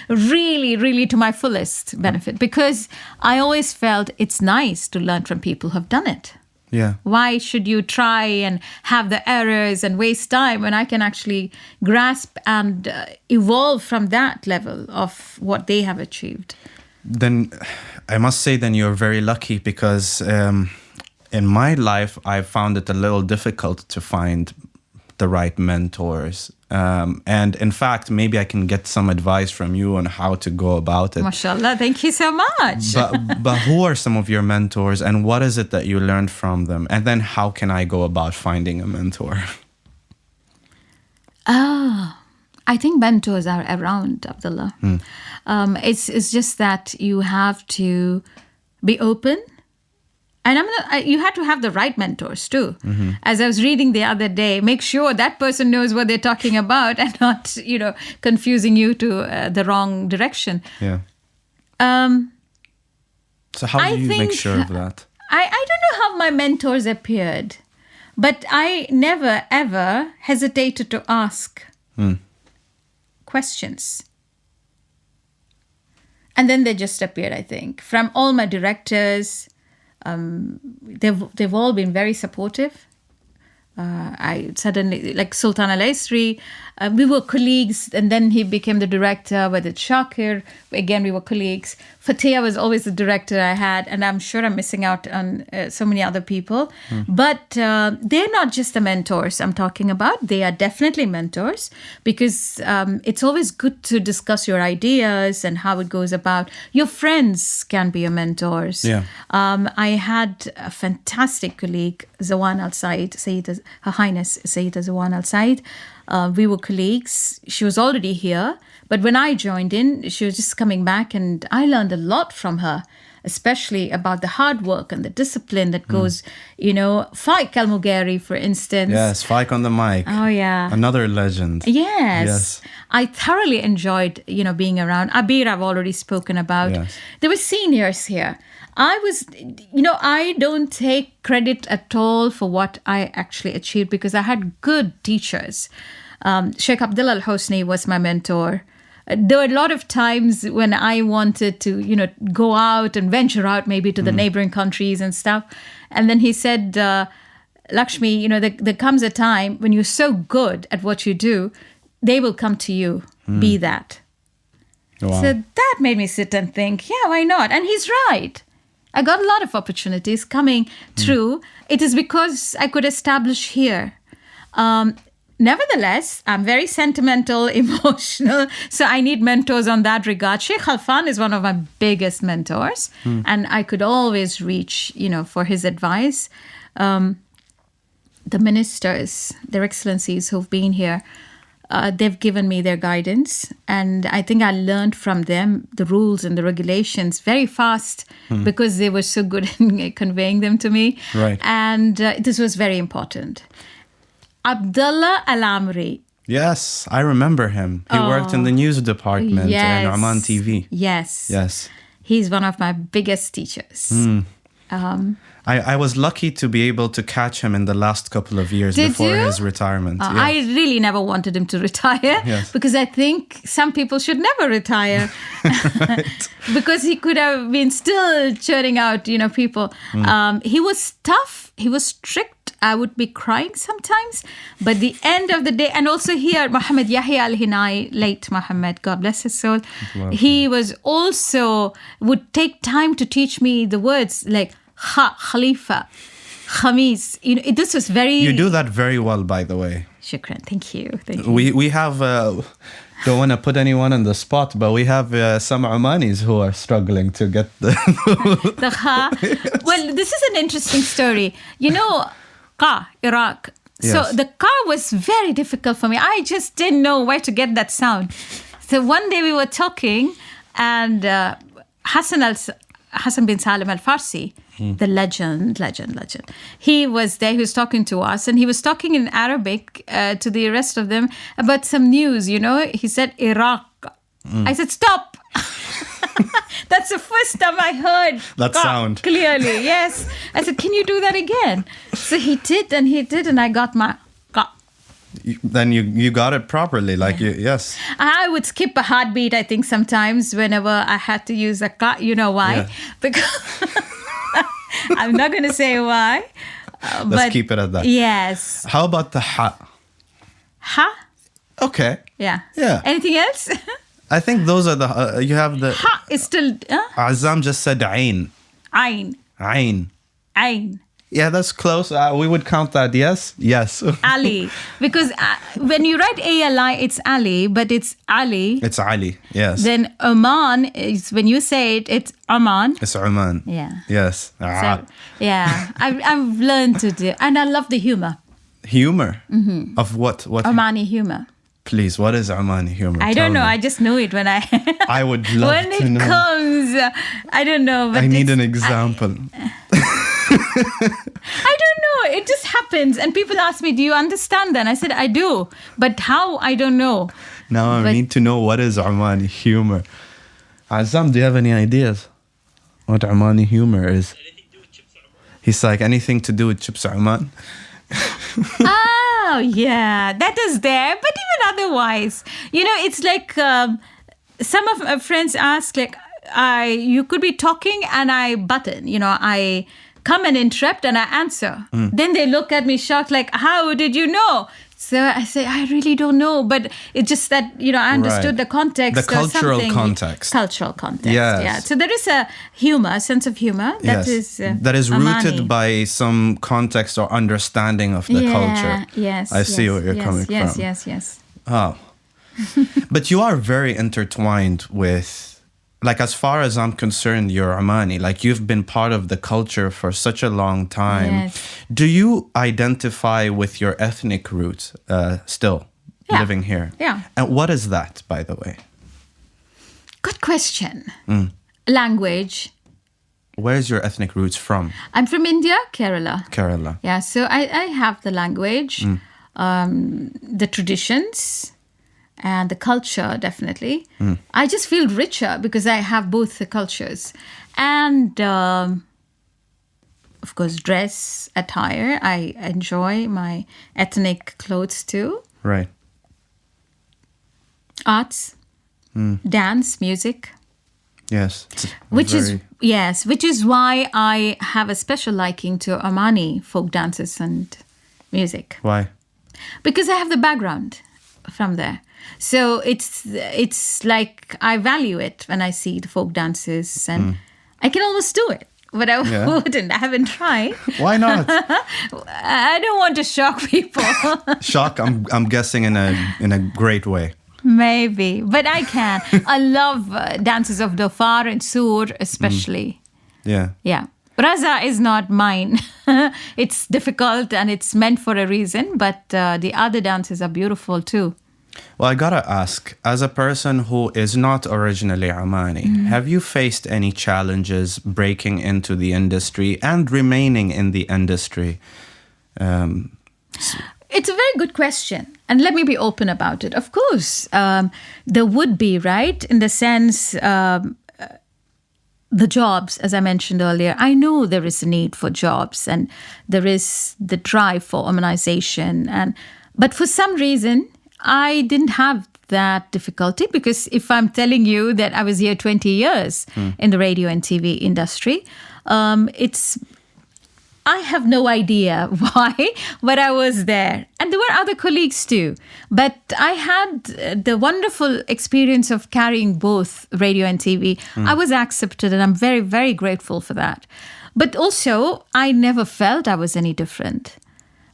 really, really to my fullest benefit because I always felt it's nice to learn from people who have done it. Yeah. Why should you try and have the errors and waste time when I can actually grasp and evolve from that level of what they have achieved? Then I must say then you're very lucky because in my life, I found it a little difficult to find the right mentors. And in fact, maybe I can get some advice from you on how to go about it. MashaAllah, thank you so much. But who are some of your mentors and what is it that you learned from them? And then how can I go about finding a mentor? I think mentors are around, Abdullah. It's just that you have to be open. And you have to have the right mentors too. As I was reading the other day, make sure that person knows what they're talking about and not, confusing you to the wrong direction. Yeah. So how do you make sure of that? I don't know how my mentors appeared, but I never, ever hesitated to ask questions. And then they just appeared, I think. From all my directors, they've all been very supportive. I suddenly, like Sultan Esry, we were colleagues, and then he became the director. With Sheikh, again, we were colleagues. Fateh was always the director I had, and I'm sure I'm missing out on so many other people. But they're not just the mentors I'm talking about. They are definitely mentors because it's always good to discuss your ideas and how it goes about. Your friends can be your mentors. Yeah. I had a fantastic colleague, Zawan Al-Said, Her Highness Sayyida Zawan Al-Said. We were colleagues. She was already here. But when I joined in, she was just coming back and I learned a lot from her, especially about the hard work and the discipline that goes, Faik Al-Mughari, for instance. Yes, Faik on the mic. Oh, yeah. Another legend. Yes. I thoroughly enjoyed, being around. Abir, I've already spoken about. Yes. There were seniors here. I was, I don't take credit at all for what I actually achieved because I had good teachers. Sheikh Abdullah Al-Hosni was my mentor. There were a lot of times when I wanted to, go out and venture out maybe to the neighboring countries and stuff. And then he said, Lakshmi, there comes a time when you're so good at what you do, they will come to you. Be that. Wow. So that made me sit and think, yeah, why not? And he's right. I got a lot of opportunities coming through. It is because I could establish here. Nevertheless, I'm very sentimental, emotional, so I need mentors on that regard. Sheikh Khalfan is one of my biggest mentors, and I could always reach, for his advice. The ministers, their excellencies who've been here, they've given me their guidance, and I think I learned from them the rules and the regulations very fast because they were so good in conveying them to me. Right. And this was very important. Abdullah Al-Amri. Yes, I remember him. He worked in the news department in Oman TV. Yes. Yes. He's one of my biggest teachers. I was lucky to be able to catch him in the last couple of years before his retirement. Yes. I really never wanted him to retire because I think some people should never retire because he could have been still churning out, people. He was tough. He was strict. I would be crying sometimes. But the end of the day, and also here, Muhammad Yahya al-Hinai, late Muhammad, God bless his soul, he was also, would take time to teach me the words like Khalifa, Khamis. This was very... You do that very well, by the way. Shukran. Thank you. Thank you. We have... don't want to put anyone on the spot, but we have some Omanis who are struggling to get the... the Kha. Well, this is an interesting story. Qa, Iraq. So the Qa was very difficult for me. I just didn't know where to get that sound. So one day we were talking, and Hassan bin Salim al-Farsi, the legend. He was there, he was talking to us, and he was talking in Arabic to the rest of them about some news, He said, Iraq. I said, stop. That's the first time I heard that sound. Clearly, yes. I said, can you do that again? So he did, and I got my... Then you got it properly, yes. I would skip a heartbeat, I think, sometimes whenever I had to use a ka. You know why? Yeah. Because I'm not going to say why. Let's keep it at that. Yes. How about the ha? Ha? Okay. Yeah. Yeah. Anything else? I think those are the... you have the... Ha is still... Azam just said ayn. Ayn. Ayn. Yeah, that's close. We would count that, yes? Yes. Ali. Because when you write Ali, it's Ali, but it's Ali. It's Ali, yes. Then Oman is, when you say it, it's Oman. It's Oman. Yeah. Yes. So, yeah. I've learned to do, and I love the humor. Humor? Mm-hmm. Of what? Omani humor. Please, what is Omani humor? I don't know. I just know it when I... I would love to know. When it comes, I don't know. But I need an example. I don't know. It just happens. And people ask me, do you understand that? And I said, I do. But how? I don't know. Now I need to know what is Omani humor. Azam, do you have any ideas what Omani humor is? He's like, anything to do with chips Oman? Oh, yeah. That is there. But even otherwise, it's like some of my friends ask, like, you could be talking and I button, I come and interrupt and I answer. Then they look at me shocked, like, how did you know? So I say, I really don't know. But it's just that, I understood the context. The cultural context. Cultural context, yes. Yeah. So there is a sense of humor that is that is rooted Omani. by some context or understanding of the culture. Yes. I see where you're coming from. Yes. Oh. But you are very intertwined with... Like, as far as I'm concerned, you're Omani. Like, you've been part of the culture for such a long time. Yes. Do you identify with your ethnic roots still, living here? Yeah. And what is that, by the way? Good question. Language. Where's your ethnic roots from? I'm from India, Kerala. Kerala. Yeah, so I have the language, the traditions, and the culture, definitely. I just feel richer because I have both the cultures. And, of course, dress, attire. I enjoy my ethnic clothes too. Right. Arts, dance, music. Yes. Which is why I have a special liking to Omani folk dances and music. Why? Because I have the background from there. So it's like I value it when I see the folk dances, and I can almost do it, but I wouldn't. I haven't tried. Why not? I don't want to shock people. Shock, I'm guessing in a great way. Maybe, but I can. I love dances of Dhofar and Sur, especially. Yeah. Yeah. Raza is not mine. It's difficult and it's meant for a reason, but the other dances are beautiful too. Well, I gotta ask, as a person who is not originally Omani, have you faced any challenges breaking into the industry and remaining in the industry? It's a very good question. And let me be open about it. Of course, there would be, right? In the sense, the jobs, as I mentioned earlier, I know there is a need for jobs and there is the drive for Omanization. But for some reason, I didn't have that difficulty, because if I'm telling you that I was here 20 years in the radio and TV industry, I have no idea why, but I was there. And there were other colleagues too. But I had the wonderful experience of carrying both radio and TV. I was accepted, and I'm very, very grateful for that. But also, I never felt I was any different.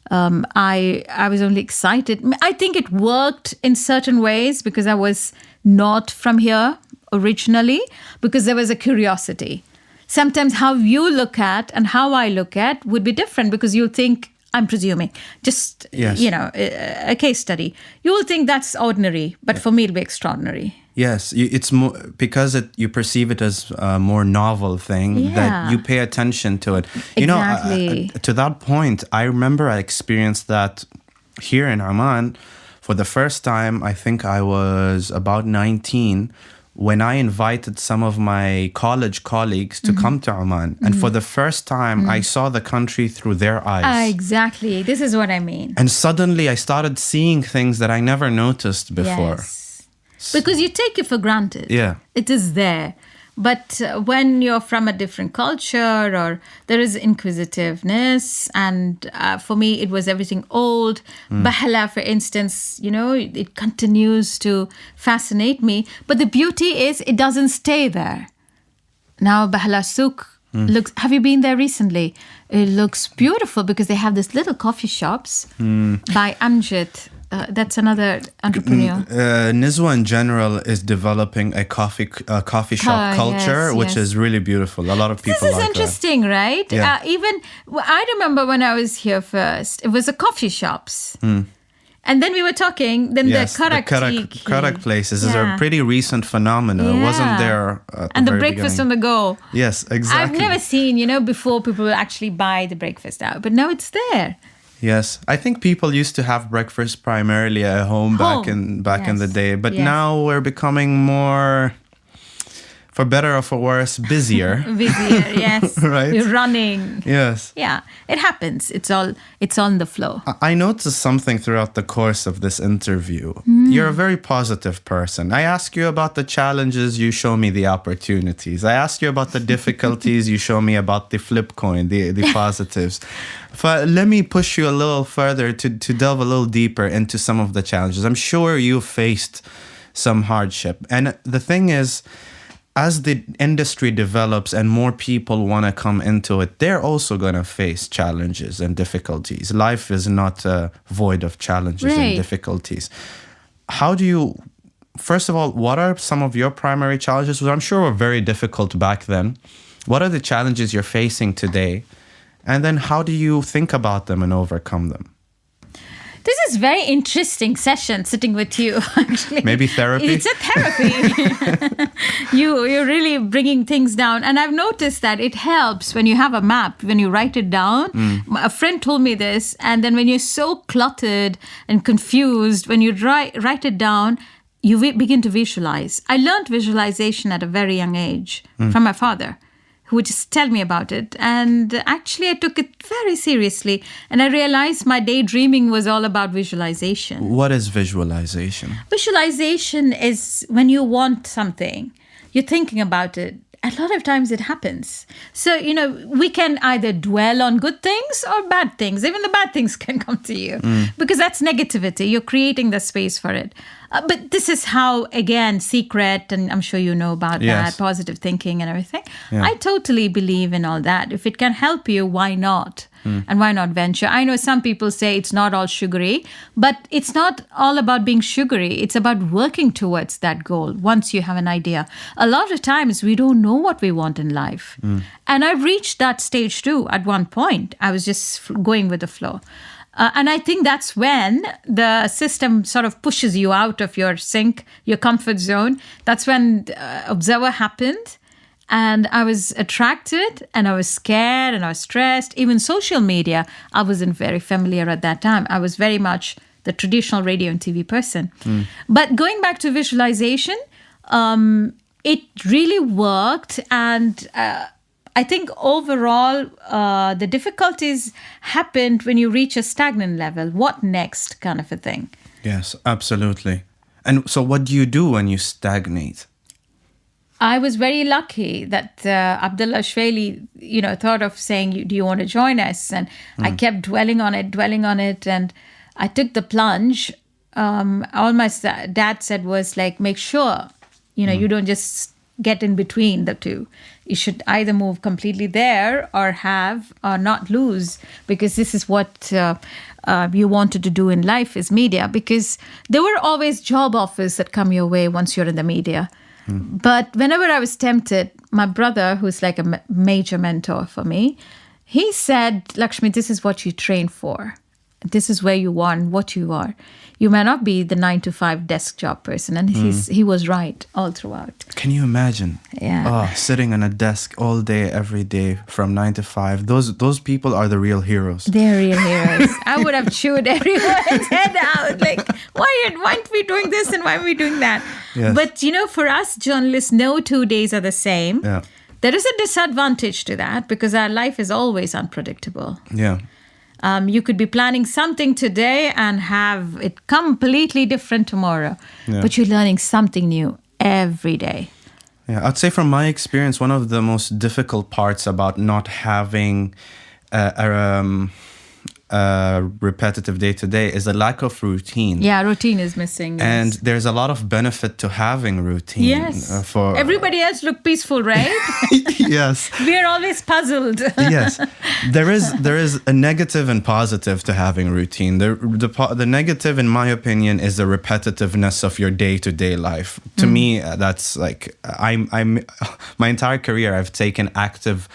I was only excited. I think it worked in certain ways because I was not from here originally, because there was a curiosity. Sometimes how you look at and how I look at would be different, because you'll think, I'm presuming, just, a case study. You will think that's ordinary, but for me it'll be extraordinary. Yes, it's more because you perceive it as a more novel thing that you pay attention to it. Exactly. To that point, I remember I experienced that here in Oman for the first time. I think I was about 19 when I invited some of my college colleagues to come to Oman. And for the first time, I saw the country through their eyes. Exactly. This is what I mean. And suddenly I started seeing things that I never noticed before. Yes. Because you take it for granted. Yeah. It is there. But when you're from a different culture, or there is inquisitiveness, and for me, it was everything old. Bahala, for instance, it continues to fascinate me. But the beauty is it doesn't stay there. Now, Bahala Souk looks, have you been there recently? It looks beautiful because they have these little coffee shops by Amjad. That's another entrepreneur. Nizwa in general is developing a coffee shop culture, which is really beautiful. A lot of people like that. This is interesting, right? Yeah. I remember when I was here first, it was the coffee shops. And then we were talking, then the Karak places is a pretty recent phenomenon. It wasn't there at and the the very breakfast beginning. on the go. Yes, exactly. I've never seen, before people would actually buy the breakfast out. But now it's there. Yes, I think people used to have breakfast primarily at home back in the day, but now we're becoming more, for better or for worse, busier. Busier, yes. Right? You're running. Yes. Yeah, it happens. It's on the flow. I noticed something throughout the course of this interview. You're a very positive person. I ask you about the challenges, you show me the opportunities. I ask you about the difficulties, you show me about the flip coin, the positives. Let me push you a little further to delve a little deeper into some of the challenges. I'm sure you faced some hardship. And the thing is, as the industry develops and more people want to come into it, they're also going to face challenges and difficulties. Life is not void of challenges and difficulties. How do you, first of all, what are some of your primary challenges, which I'm sure were very difficult back then? What are the challenges you're facing today? And then how do you think about them and overcome them? This is very interesting session sitting with you, actually. Maybe therapy? It's a therapy. You're really bringing things down. And I've noticed that it helps when you have a map, when you write it down. A friend told me this. And then when you're so cluttered and confused, when you write it down, you begin to visualize. I learned visualization at a very young age from my father, who would just tell me about it. And actually, I took it very seriously. And I realized my daydreaming was all about visualization. What is visualization? Visualization is when you want something, you're thinking about it. A lot of times it happens. So, we can either dwell on good things or bad things. Even the bad things can come to you because that's negativity. You're creating the space for it. But this is how, again, secret, and I'm sure you know about that, positive thinking and everything. Yeah. I totally believe in all that. If it can help you, why not? And why not venture? I know some people say it's not all sugary, but it's not all about being sugary. It's about working towards that goal once you have an idea. A lot of times we don't know what we want in life. And I reached that stage too at one point. I was just going with the flow. And I think that's when the system sort of pushes you out of your your comfort zone. That's when Observer happened. And I was attracted and I was scared and I was stressed. Even social media, I wasn't very familiar at that time. I was very much the traditional radio and TV person. But going back to visualization, it really worked. And I think overall, the difficulties happened when you reach a stagnant level. What next kind of a thing? Yes, absolutely. And so what do you do when you stagnate? I was very lucky that Abdullah Shwaili, thought of saying, do you want to join us? And I kept dwelling on it. And I took the plunge. All my dad said was like, make sure, you don't just get in between the two. You should either move completely there or not lose, because this is what you wanted to do in life is media, because there were always job offers that come your way once you're in the media. But whenever I was tempted, my brother, who's like a major mentor for me, he said, Lakshmi, this is what you train for. This is where you are and what you are. You may not be the 9-to-5 desk job person. And he was right all throughout. Can you imagine? Yeah. Oh, sitting on a desk all day, every day from 9 to 5. Those people are the real heroes. They're real heroes. I would have chewed everyone's head out. Like, why aren't we doing this and why are we doing that? Yes. But, for us journalists, no 2 days are the same. Yeah. There is a disadvantage to that because our life is always unpredictable. Yeah. You could be planning something today and have it completely different tomorrow. Yeah. But you're learning something new every day. Yeah, I'd say from my experience, one of the most difficult parts about not having a repetitive day-to-day is a lack of routine. Yeah, routine is missing. Yes. And there's a lot of benefit to having routine. Yes. For everybody else look peaceful, right? Yes. We're always puzzled. Yes. There is a negative and positive to having routine. The negative, in my opinion, is the repetitiveness of your day-to-day life. To me, that's like I'm my entire career I've taken active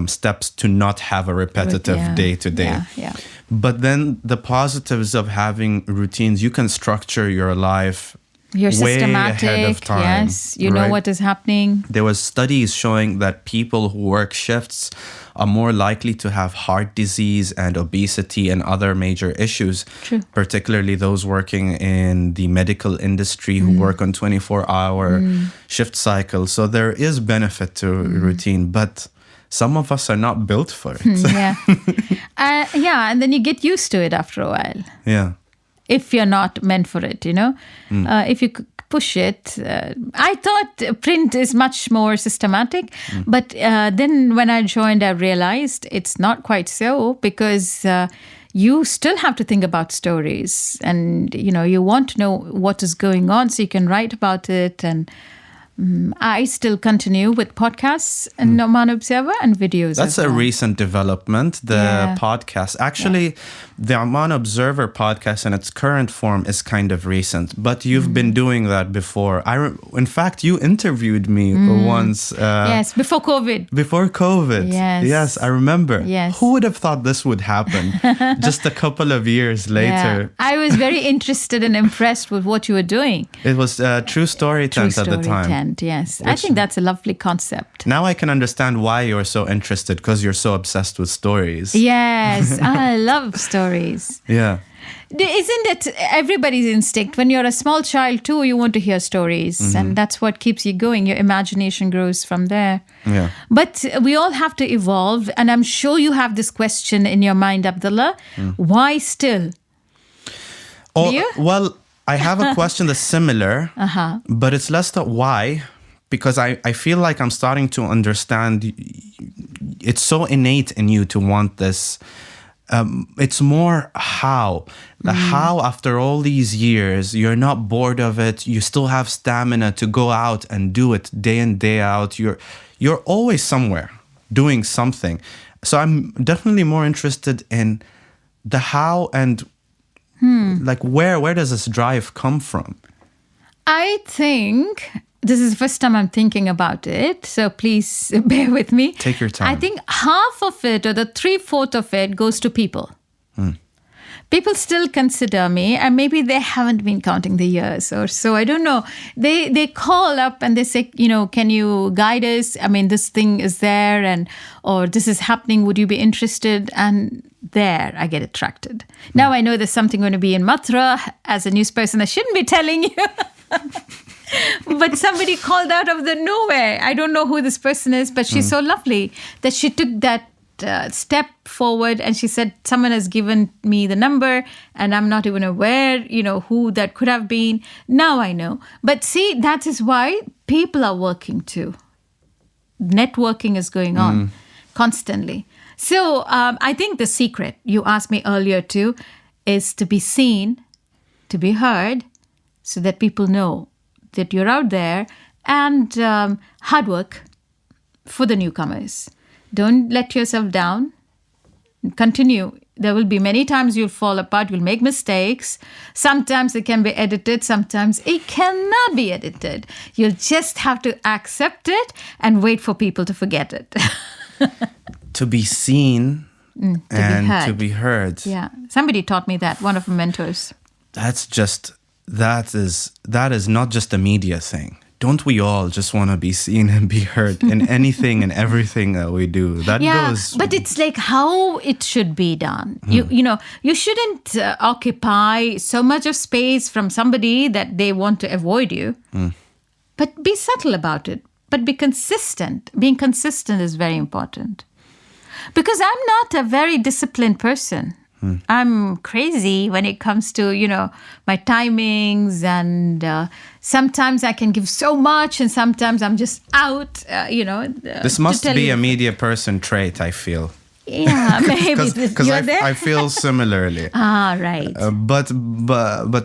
steps to not have a repetitive day-to-day. Yeah. But then the positives of having routines, you can structure your life You're way systematic. ahead of time. Yes, you know what is happening. There was studies showing that people who work shifts are more likely to have heart disease and obesity and other major issues. True. Particularly those working in the medical industry who work on 24-hour shift cycles. So there is benefit to routine, but some of us are not built for it. And then you get used to it after a while. Yeah. If you're not meant for it, if you push it. I thought print is much more systematic, but then when I joined, I realized it's not quite so, because you still have to think about stories, and you want to know what is going on so you can write about it. And I still continue with podcasts and Oman Observer and videos. That's a recent development, the podcast. Actually, the Oman Observer podcast in its current form is kind of recent, but you've been doing that before. In fact, you interviewed me once. Yes, before COVID. Before COVID. Yes, I remember. Yes. Who would have thought this would happen just a couple of years later? Yeah. I was very interested and impressed with what you were doing. It was True Story Tent at the time. Yes, I think that's a lovely concept. Now I can understand why you're so interested, because you're so obsessed with stories. Yes, I love stories. Yeah. Isn't it everybody's instinct? When you're a small child too, you want to hear stories, and that's what keeps you going. Your imagination grows from there. Yeah. But we all have to evolve, and I'm sure you have this question in your mind, Abdullah. Why still? Oh, Do you? Well, I have a question that's similar, but it's less the why, because I feel like I'm starting to understand. It's so innate in you to want this. It's more how. How, after all these years, you're not bored of it. You still have stamina to go out and do it day in, day out. You're always somewhere doing something. So I'm definitely more interested in the how and like where does this drive come from? I think this is the first time I'm thinking about it, so please bear with me. Take your time. I think half of it, or the 3/4 of it, goes to people. people still consider me, and maybe they haven't been counting the years or so. I don't know. They call up and they say, can you guide us? I mean, this thing is there, or this is happening. Would you be interested? And there, I get attracted. Now I know there's something going to be in Mathura. As a news person, I shouldn't be telling you. But somebody called out of the nowhere. I don't know who this person is, but she's so lovely that she took that step forward, and she said, someone has given me the number and I'm not even aware, who that could have been. Now I know. But see, that is why people are working too. Networking is going on constantly. So I think the secret, you asked me earlier too, is to be seen, to be heard, so that people know that you're out there, and hard work for the newcomers. Don't let yourself down. Continue. There will be many times you'll fall apart. You'll make mistakes. Sometimes it can be edited. Sometimes it cannot be edited. You'll just have to accept it and wait for people to forget it. To be seen to be heard. Yeah. Somebody taught me that, one of my mentors. That is not just a media thing. Don't we all just want to be seen and be heard in anything and everything that we do? That goes. But it's like how it should be done. You shouldn't occupy so much of space from somebody that they want to avoid you. But be subtle about it. But be consistent. Being consistent is very important. Because I'm not a very disciplined person. I'm crazy when it comes to, my timings, and sometimes I can give so much and sometimes I'm just out, This must be a media person trait, I feel. Yeah, maybe. Because I feel similarly. Right. But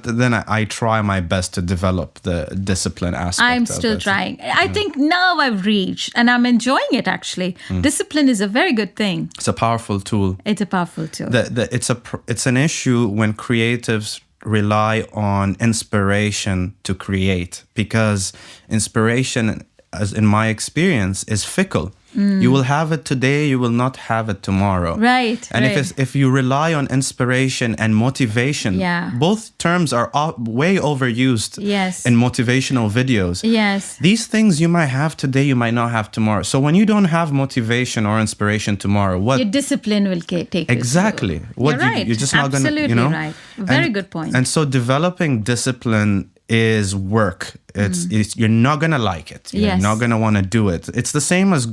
then I try my best to develop the discipline aspect. I'm still trying. I think now I've reached, and I'm enjoying it actually. Discipline is a very good thing. It's a powerful tool. It's a powerful tool. It's an issue when creatives rely on inspiration to create, because inspiration, as in my experience, is fickle. You will have it today, you will not have it tomorrow. Right. And if you rely on inspiration and motivation, both terms are way overused in motivational videos. Yes. These things you might have today, you might not have tomorrow. So when you don't have motivation or inspiration tomorrow, what? Your discipline will take you. Exactly. You're right. You're just not going to, Absolutely right. Very good point. And so developing discipline is work. It's you're not gonna like it. You're not gonna want to do it. It's the same as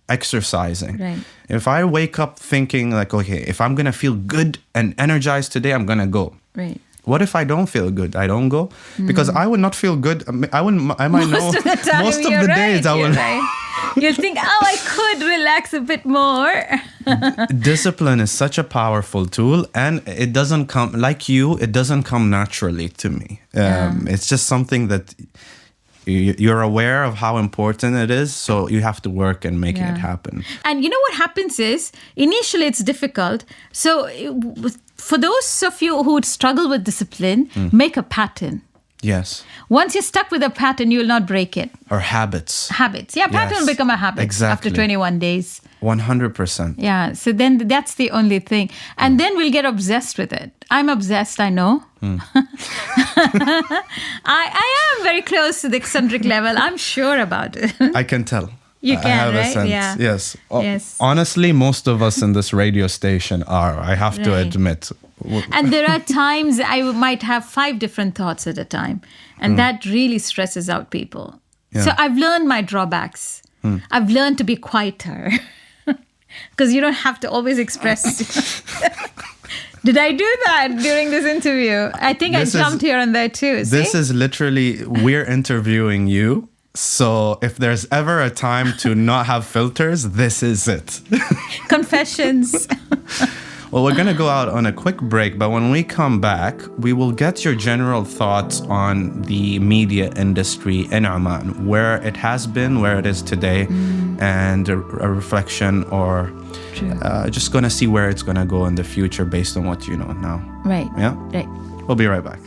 exercising. Right. If I wake up thinking like, okay, if I'm gonna feel good and energized today, I'm gonna go. Right. What if I don't feel good? I don't go because I would not feel good. I might most know of the time, most of the days I will. You'll think, I could relax a bit more. Discipline is such a powerful tool, and it doesn't come it doesn't come naturally to me. It's just something that you're aware of how important it is, so you have to work in making it happen. And you know what happens is, initially it's difficult. So for those of you who would struggle with discipline, make a pattern. Yes. Once you're stuck with a pattern, you will not break it. Or habits. Yeah, pattern will become a habit after 21 days. 100%. Yeah, so then that's the only thing. And then we'll get obsessed with it. I'm obsessed, I know. I am very close to the eccentric level. I'm sure about it. I can tell. You can, I have right? a sense. Yeah. Yes. Yes. Honestly, most of us in this radio station are, I have to admit. And there are times I might have 5 different thoughts at a time. And that really stresses out people. Yeah. So I've learned my drawbacks. I've learned to be quieter. Because you don't have to always express. Did I do that during this interview? I think I jumped here and there too. See? This is literally, we're interviewing you. So if there's ever a time to not have filters, this is it. Confessions. Well, we're going to go out on a quick break, but when we come back, we will get your general thoughts on the media industry in Oman, where it has been, where it is today, and a reflection, or just going to see where it's going to go in the future based on what you know now. Right. Yeah? Right. We'll be right back.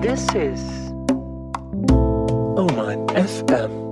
This is Oman FM.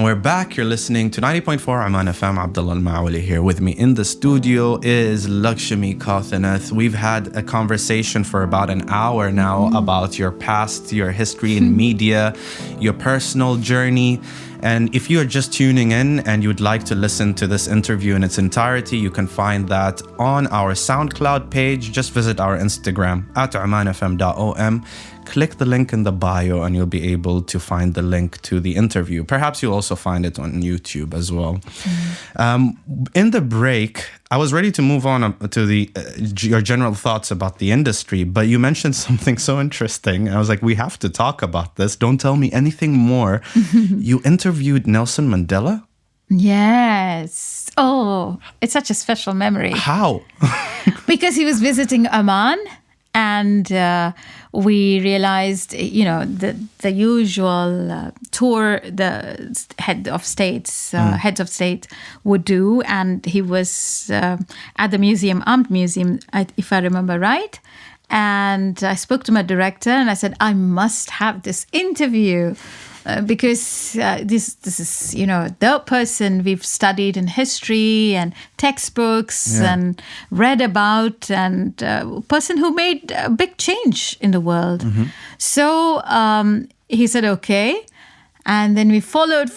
And we're back. You're listening to 90.4 Oman FM. Abdullah Maawali here. With me in the studio is Lakshmi Kothaneth. We've had a conversation for about an hour now about your past, your history in media, your personal journey. And if you're just tuning in and you'd like to listen to this interview in its entirety, you can find that on our SoundCloud page. Just visit our Instagram at omanfm.om. Click the link in the bio and you'll be able to find the link to the interview. Perhaps you'll also find it on YouTube as well. In the break, I was ready to move on to your general thoughts about the industry, but you mentioned something so interesting. I was like, we have to talk about this. Don't tell me anything more. You interviewed Nelson Mandela? Yes. Oh, it's such a special memory. How? Because he was visiting Oman. And we realized, the usual tour the heads of state would do. And he was at the Armed Museum, if I remember right. And I spoke to my director and I said, I must have this interview. Because this is, the person we've studied in history and textbooks and read about, and person who made a big change in the world. Mm-hmm. So he said, okay. And then we followed,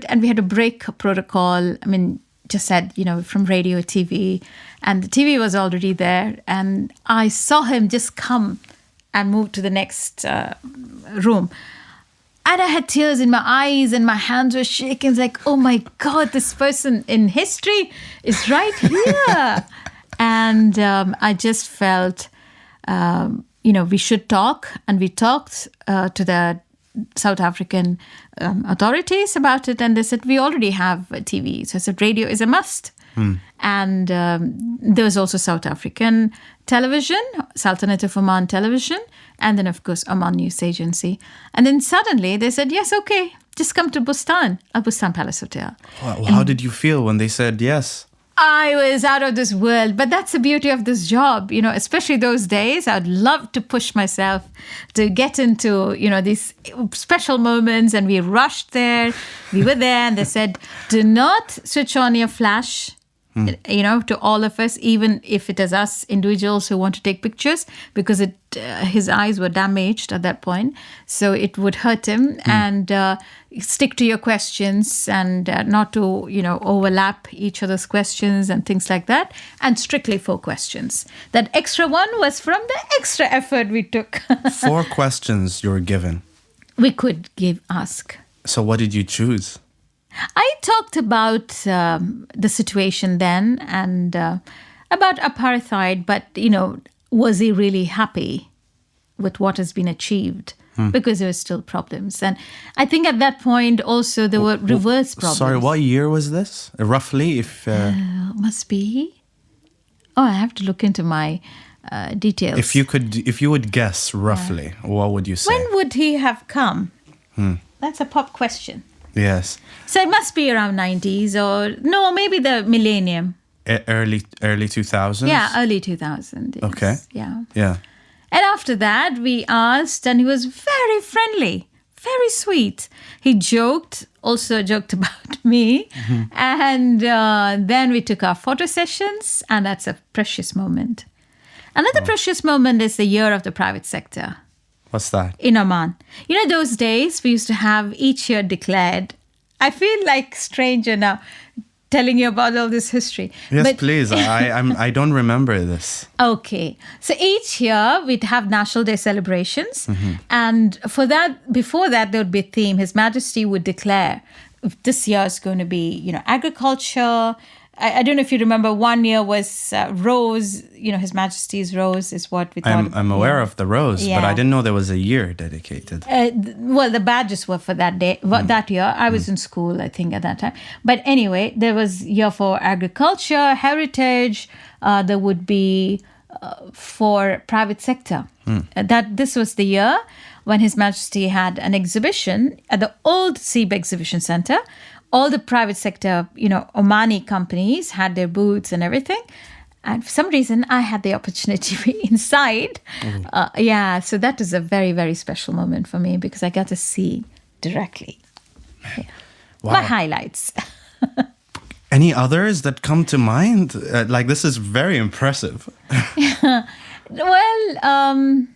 and we had to break protocol. I mean, just said, from radio, TV, and the TV was already there. And I saw him just come and move to the next room. And I had tears in my eyes and my hands were shaking. It's like, oh my God, this person in history is right here. And I just felt, we should talk. And we talked to the South African authorities about it. And they said, we already have a TV. So I said, radio is a must. And there was also South African television, Sultanate of Oman television, and then, of course, Oman News Agency. And then suddenly they said, yes, okay, just come to Bustan, Al Bustan Palace Hotel. Well, how did you feel when they said yes? I was out of this world. But that's the beauty of this job, especially those days. I'd love to push myself to get into, these special moments. And we rushed there. We were there and they said, do not switch on your flash. To all of us, even if it is us individuals who want to take pictures, because his eyes were damaged at that point. So it would hurt him. And stick to your questions and not to, overlap each other's questions and things like that. And strictly 4 questions. That extra one was from the extra effort we took. 4 questions you were given. We could ask. So what did you choose? I talked about the situation then and about apartheid, but, was he really happy with what has been achieved? Because there were still problems. And I think at that point also there were reverse problems. Sorry, what year was this? Roughly, if... Must be... Oh, I have to look into my details. If you would guess roughly, what would you say? When would he have come? That's a pop question. Yes. So it must be around 90s or... No, maybe the millennium. Early 2000s? Yeah, early 2000s. Okay. Yeah. Yeah. And after that, we asked, and he was very friendly, very sweet. He also joked about me. And then we took our photo sessions, and that's a precious moment. Another precious moment is the year of the private sector. What's that? In Oman. Those days we used to have each year declared. I feel like stranger now telling you about all this history. Yes, but please. I don't remember this. Okay. So each year we'd have National Day celebrations. And before that, there would be a theme. His Majesty would declare this year is going to be, agriculture. I don't know if you remember, one year was Rose, His Majesty's Rose is what we thought. I'm aware of the Rose, but I didn't know there was a year dedicated. Well, the badges were for that day, that year. I was in school, I think, at that time. But anyway, there was year for agriculture, heritage. There would be for private sector. This was the year when His Majesty had an exhibition at the old Seeb Exhibition Center. All the private sector, Omani companies had their booths and everything. And for some reason, I had the opportunity to be inside. So that was a very, very special moment for me because I got to see directly. Yeah. My highlights. Any others that come to mind? This is very impressive. Well,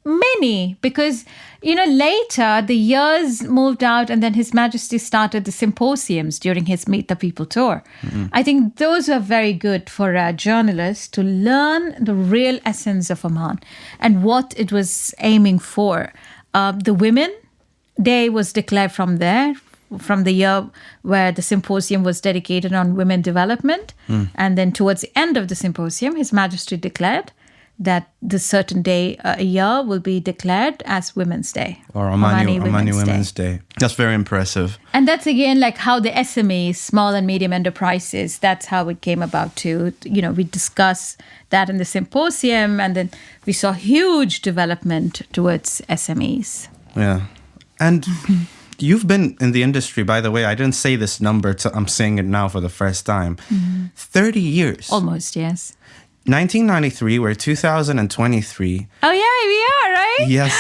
many, because, later the years moved out and then His Majesty started the symposiums during his Meet the People tour. I think those were very good for journalists to learn the real essence of Oman and what it was aiming for. The Women Day was declared from there, from the year where the symposium was dedicated on women development. And then towards the end of the symposium, His Majesty declared that this certain day a year will be declared as Women's Day. Or Omani Women's Day. That's very impressive. And that's again like how the SMEs, small and medium enterprises, that's how it came about too. We discussed that in the symposium and then we saw huge development towards SMEs. Yeah. And you've been in the industry, by the way, I didn't say this number, I'm saying it now for the first time. 30 years. Almost, yes. 1993, we're 2023. Oh yeah, we are, right? Yes.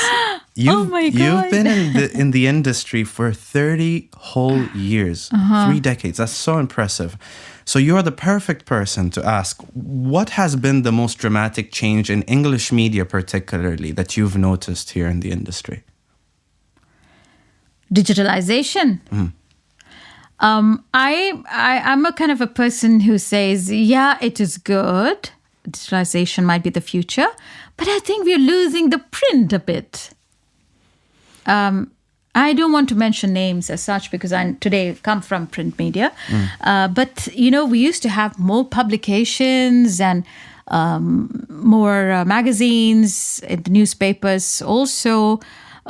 Oh my God. You've been in the industry for 30 whole years, 3 decades. That's so impressive. So you're the perfect person to ask, what has been the most dramatic change in English media particularly that you've noticed here in the industry? Digitalization. I'm a kind of a person who says, yeah, it is good. Digitalization might be the future, but I think we're losing the print a bit. I don't want to mention names as such because I today come from print media. But, we used to have more publications and more magazines, newspapers also.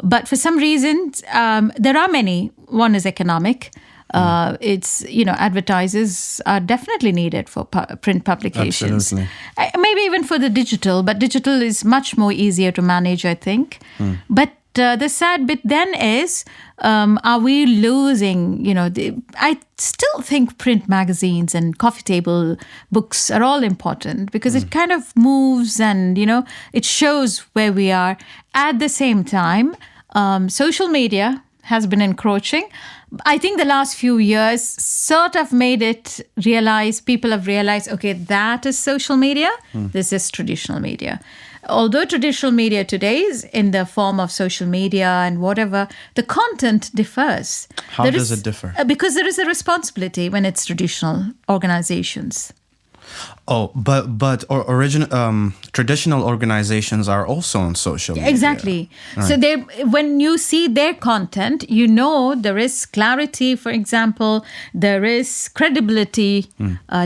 But for some reasons, there are many. One is economic. It's, advertisers are definitely needed for print publications. Absolutely. Maybe even for the digital, but digital is much more easier to manage, I think. But the sad bit then is, are we losing, I still think print magazines and coffee table books are all important because it kind of moves and, it shows where we are. At the same time, social media has been encroaching. I think the last few years sort of made it people have realized, okay, that is social media. This is traditional media. Although traditional media today is in the form of social media and whatever, the content differs. How does it differ? Because there is a responsibility when it's traditional organizations. Oh, but traditional organizations are also on social media. Exactly. Right. So when you see their content, there is clarity, for example, there is credibility.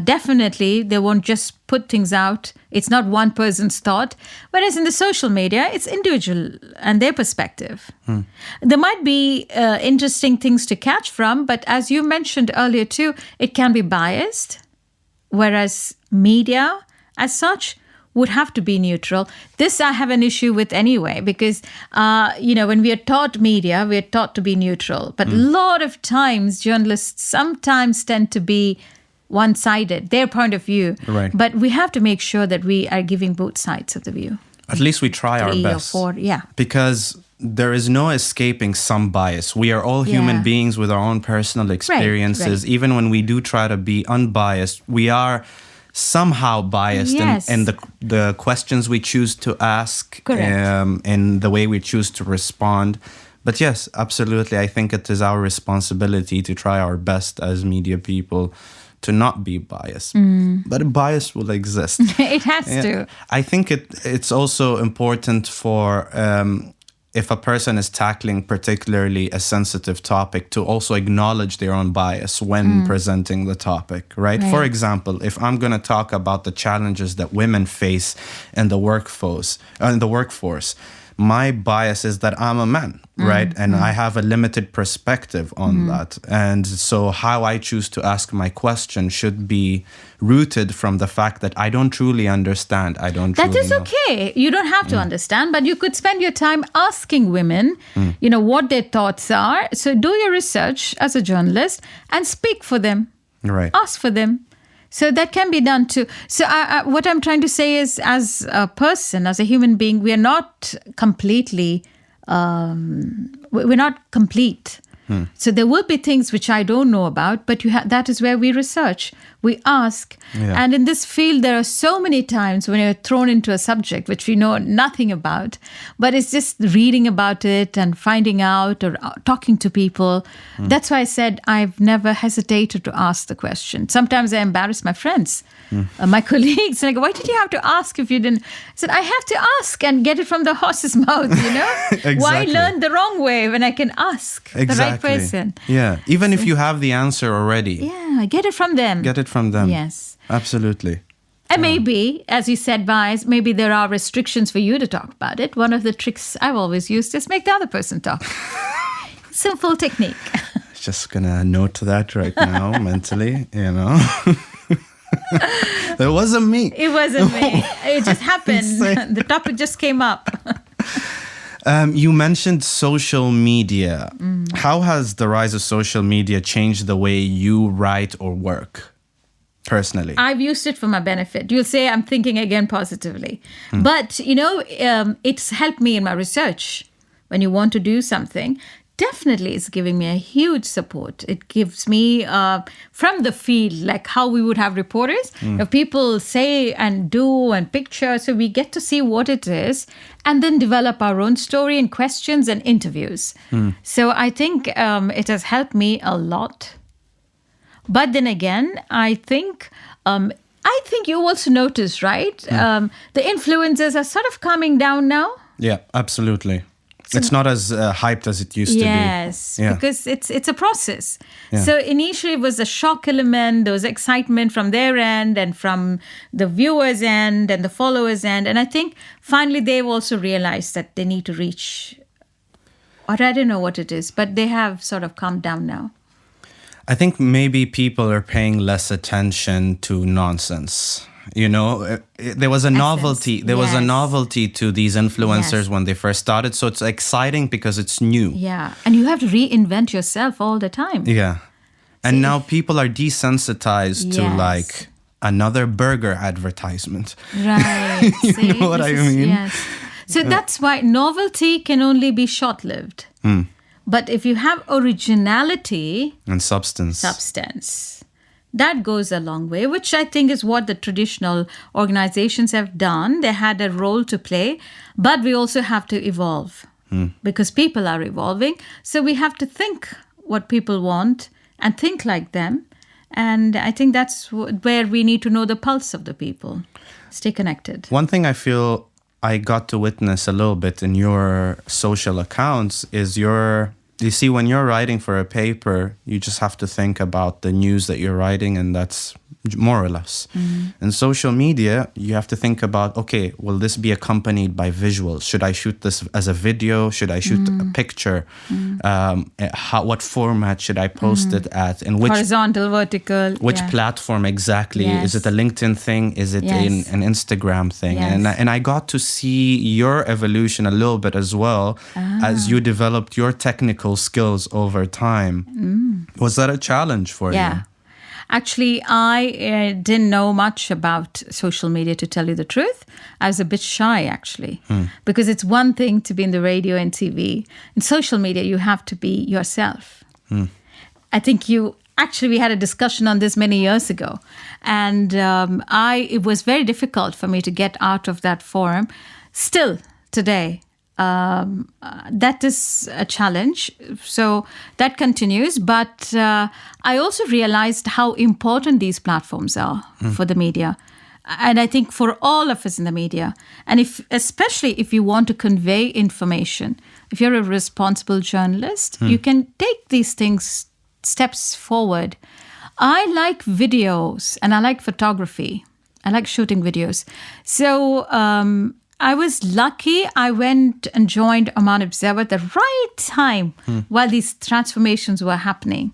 Definitely, they won't just put things out. It's not one person's thought. Whereas in the social media, it's individual and their perspective. There might be interesting things to catch from, but as you mentioned earlier too, it can be biased. Whereas media, as such, would have to be neutral. This I have an issue with anyway, because, when we are taught media, we are taught to be neutral. But a lot of times, journalists sometimes tend to be one-sided, their point of view. Right. But we have to make sure that we are giving both sides of the view. At least we try our best. 3 or 4, yeah. Because there is no escaping some bias. We are all human beings with our own personal experiences. Right. Even when we do try to be unbiased, we are somehow biased in the questions we choose to ask, in the way we choose to respond. But yes, absolutely, I think it is our responsibility to try our best as media people to not be biased. But a bias will exist. It has to. I think it's also important for... if a person is tackling particularly a sensitive topic, to also acknowledge their own bias when presenting the topic, right? For example, if I'm going to talk about the challenges that women face in the workforce, my bias is that I'm a man, right? And I have a limited perspective on that. And so how I choose to ask my question should be rooted from the fact that I don't truly understand. That is okay. You don't have to understand, but you could spend your time asking women, what their thoughts are. So do your research as a journalist and speak for them. Right. Ask for them. So that can be done too. So what I'm trying to say is, as a person, as a human being, we are not completely, we're not complete. So there will be things which I don't know about, but that is where we research. We ask. Yeah. And in this field, there are so many times when you're thrown into a subject which we know nothing about, but it's just reading about it and finding out or talking to people. That's why I said I've never hesitated to ask the question. Sometimes I embarrass my friends, my colleagues. Like, why did you have to ask if you didn't? I said, I have to ask and get it from the horse's mouth, Exactly. Why learn the wrong way when I can ask the right person? Yeah. Even if you have the answer already. Yeah, get it from them. Get it from them. Yes. Absolutely. And maybe, as you said, Vice, maybe there are restrictions for you to talk about it. One of the tricks I've always used is make the other person talk. Simple technique. Just gonna note that right now mentally, That wasn't me. It wasn't me. It just happened. The topic just came up. You mentioned social media. How has the rise of social media changed the way you write or work personally? I've used it for my benefit. You'll say I'm thinking again positively. But, it's helped me in my research. When you want to do something, definitely it's giving me a huge support. It gives me, from the field, like how we would have reporters, if people say and do and picture, so we get to see what it is and then develop our own story and questions and interviews. So I think it has helped me a lot. But then again, I think you also notice, right? The influencers are sort of coming down now. Yeah, absolutely. It's not as hyped as it used to be. Yes, because it's a process. Yeah. So initially it was a shock element, there was excitement from their end and from the viewers' end and the followers' end. And I think finally they've also realized that they need to reach, or I don't know what it is, but they have sort of calmed down now. I think maybe people are paying less attention to nonsense. There was a novelty. There was a novelty to these influencers when they first started. So it's exciting because it's new. Yeah. And you have to reinvent yourself all the time. Yeah. And now people are desensitized to like another burger advertisement. Right. You know what I mean? Yes. So that's why novelty can only be short-lived. But if you have originality and substance, that goes a long way, which I think is what the traditional organizations have done. They had a role to play, but we also have to evolve because people are evolving. So we have to think what people want and think like them. And I think that's where we need to know the pulse of the people. Stay connected. One thing I feel I got to witness a little bit in your social accounts is you see, when you're writing for a paper, you just have to think about the news that you're writing, and that's more or less. In social media, you have to think about, okay, will this be accompanied by visuals? Should I shoot this as a video? Should I shoot a picture? What format should I post it at? In which horizontal, vertical. Which platform exactly? Yes. Is it a LinkedIn thing? Is it an Instagram thing? Yes. And I got to see your evolution a little bit as well as you developed your technical skills over time. Was that a challenge for you? Actually, I didn't know much about social media, to tell you the truth. I was a bit shy, actually, because it's one thing to be in the radio and TV. In social media, you have to be yourself. I think we had a discussion on this many years ago. And it was very difficult for me to get out of that forum. Still, today, that is a challenge. So that continues. But I also realized how important these platforms are for the media. And I think for all of us in the media, and especially if you want to convey information, if you're a responsible journalist, you can take these things steps forward. I like videos and I like photography. I like shooting videos. So I was lucky. I went and joined Oman Observer at the right time while these transformations were happening.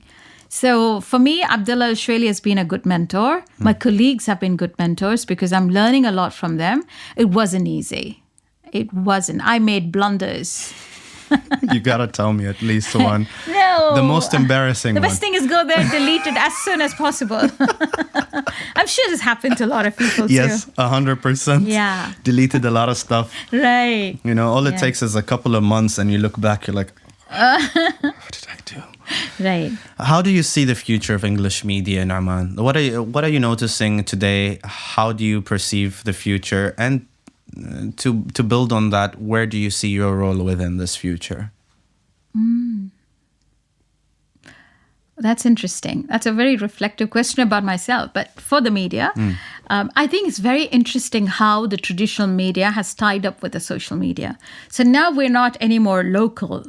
So for me, Abdullah Al-Shweli has been a good mentor. My colleagues have been good mentors because I'm learning a lot from them. It wasn't easy. It wasn't. I made blunders. You gotta tell me at least one. No. The most embarrassing one. The best thing is go there, delete it as soon as possible. I'm sure this happened to a lot of people too. Yes, 100%. Yeah. Deleted a lot of stuff. Right. All it takes is a couple of months and you look back, you're like, What did I do? Right. How do you see the future of English media in Oman? What are you noticing today? How do you perceive the future? And to build on that, where do you see your role within this future? That's interesting. That's a very reflective question about myself. But for the media, I think it's very interesting how the traditional media has tied up with the social media. So now we're not anymore local.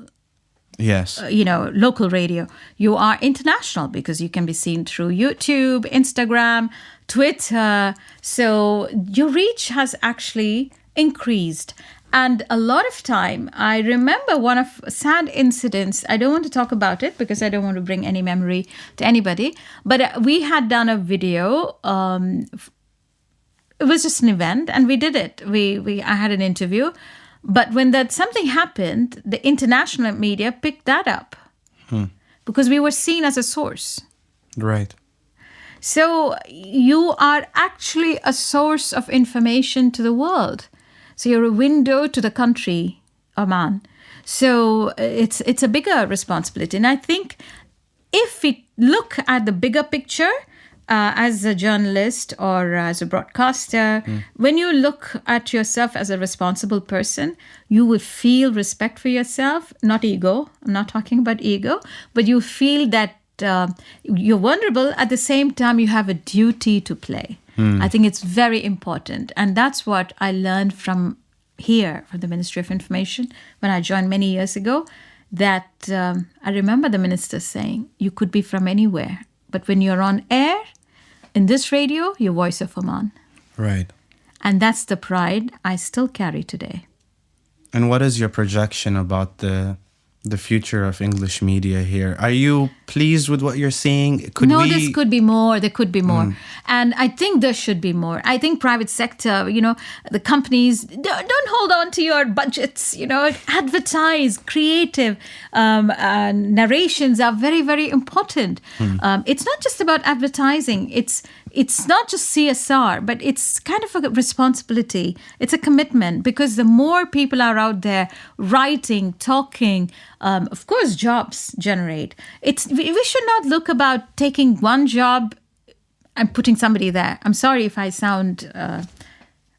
Yes. Local radio. You are international because you can be seen through YouTube, Instagram, Twitter. So your reach has actually increased. And a lot of time, I remember one of sad incidents. I don't want to talk about it because I don't want to bring any memory to anybody. But we had done a video. It was just an event, and we did it. I had an interview. But when something happened, the international media picked that up because we were seen as a source. Right. So you are actually a source of information to the world. So you're a window to the country, Oman. So it's a bigger responsibility. And I think if we look at the bigger picture, as a journalist or as a broadcaster, when you look at yourself as a responsible person, you will feel respect for yourself, not ego. I'm not talking about ego, but you feel that you're vulnerable. At the same time, you have a duty to play. I think it's very important. And that's what I learned from the Ministry of Information, when I joined many years ago, that I remember the minister saying, you could be from anywhere, but when you're on air, in this radio, you're Voice of Oman. Right. And that's the pride I still carry today. And what is your projection about the future of English media here? Are you pleased with what you're seeing? This could be more. There could be more. And I think there should be more. I think private sector, the companies, don't hold on to your budgets, advertise, creative narrations are very, very important. It's not just about advertising. It's not just CSR, but it's kind of a responsibility. It's a commitment, because the more people are out there writing, talking, of course, jobs generate. We should not look about taking one job and putting somebody there. I'm sorry if I sound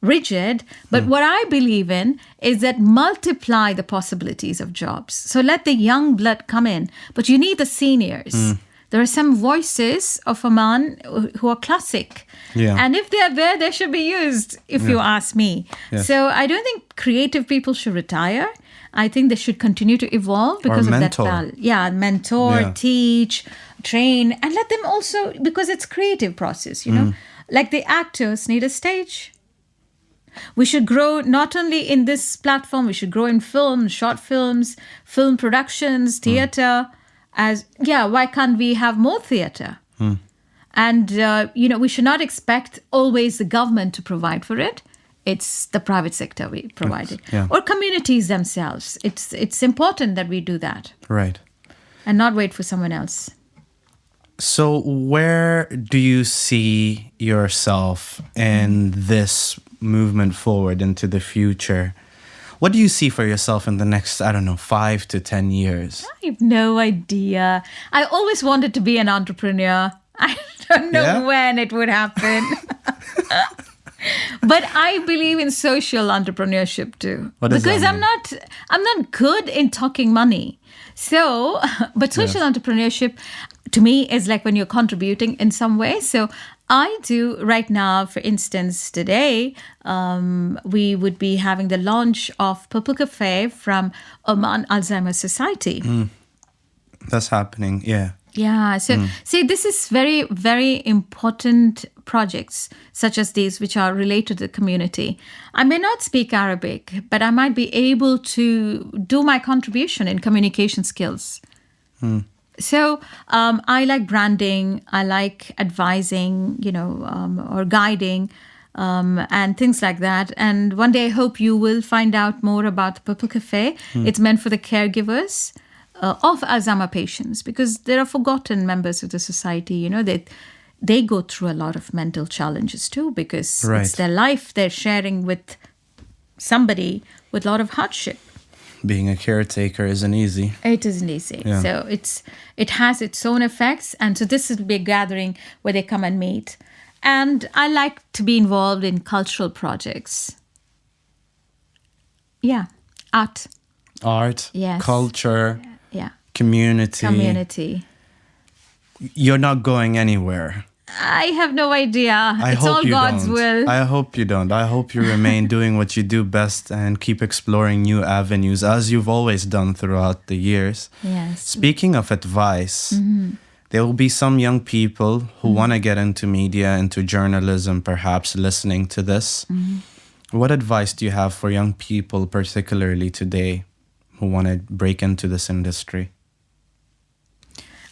rigid, but what I believe in is that multiply the possibilities of jobs. So let the young blood come in, but you need the seniors. There are some voices of Oman who are classic. Yeah. And if they're there, they should be used, if you ask me. Yes. So I don't think creative people should retire. I think they should continue to evolve because of that balance. Yeah, mentor, teach, train, and let them also, because it's creative process, Like the actors need a stage. We should grow not only in this platform, we should grow in film, short films, film productions, theater. Why can't we have more theater? And, we should not expect always the government to provide for it. It's the private sector we provide it. Yeah. Or communities themselves. It's important that we do that. Right. And not wait for someone else. So where do you see yourself in this movement forward into the future? What do you see for yourself in the next, 5 to 10 years? I have no idea. I always wanted to be an entrepreneur. I don't know when it would happen. But I believe in social entrepreneurship too. Because I'm not good in talking money. So, but social entrepreneurship to me is like when you're contributing in some way. So I do right now, for instance, today, we would be having the launch of Purple Cafe from Oman Alzheimer's Society. That's happening, yeah. Yeah, so see, this is very, very important projects such as these, which are related to the community. I may not speak Arabic, but I might be able to do my contribution in communication skills. So I like branding, I like advising, or guiding, and things like that. And one day I hope you will find out more about the Purple Cafe. It's meant for the caregivers of Alzheimer patients, because there are forgotten members of the society. They go through a lot of mental challenges too, because it's their life they're sharing with somebody with a lot of hardship. being a caretaker isn't easy. It isn't easy. Yeah. So it has its own effects. And so this will be a gathering where they come and meet. And I like to be involved in cultural projects. Yeah. Art. Yes. Culture, Yeah. community. You're not going anywhere. I have no idea. It's all God's will. I hope you don't. I hope you remain doing what you do best and keep exploring new avenues as you've always done throughout the years. Yes. Speaking of advice, there will be some young people who want to get into media, into journalism, perhaps listening to this. What advice do you have for young people, particularly today, who want to break into this industry?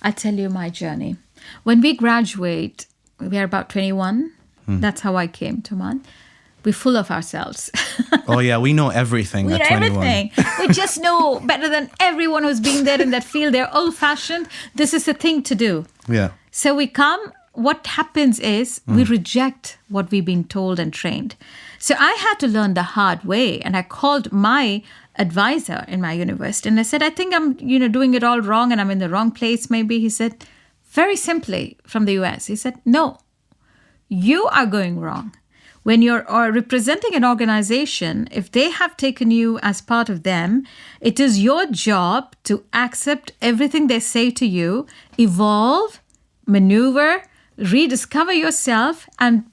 I'll tell you my journey. When we graduate, we are about 21. That's how I came to Oman. We're full of ourselves. Oh, yeah, we know everything We at know 21. everything. We just know better than everyone who's been there in that field. They're old-fashioned. This is the thing to do. Yeah. So we come. What happens is we reject what we've been told and trained. So I had to learn the hard way. And I called my advisor in my university. And I said, I think I'm doing it all wrong and I'm in the wrong place maybe. He said, very simply from the US, he said, no, you are going wrong. When you're representing an organization, if they have taken you as part of them, it is your job to accept everything they say to you, evolve, maneuver, rediscover yourself, and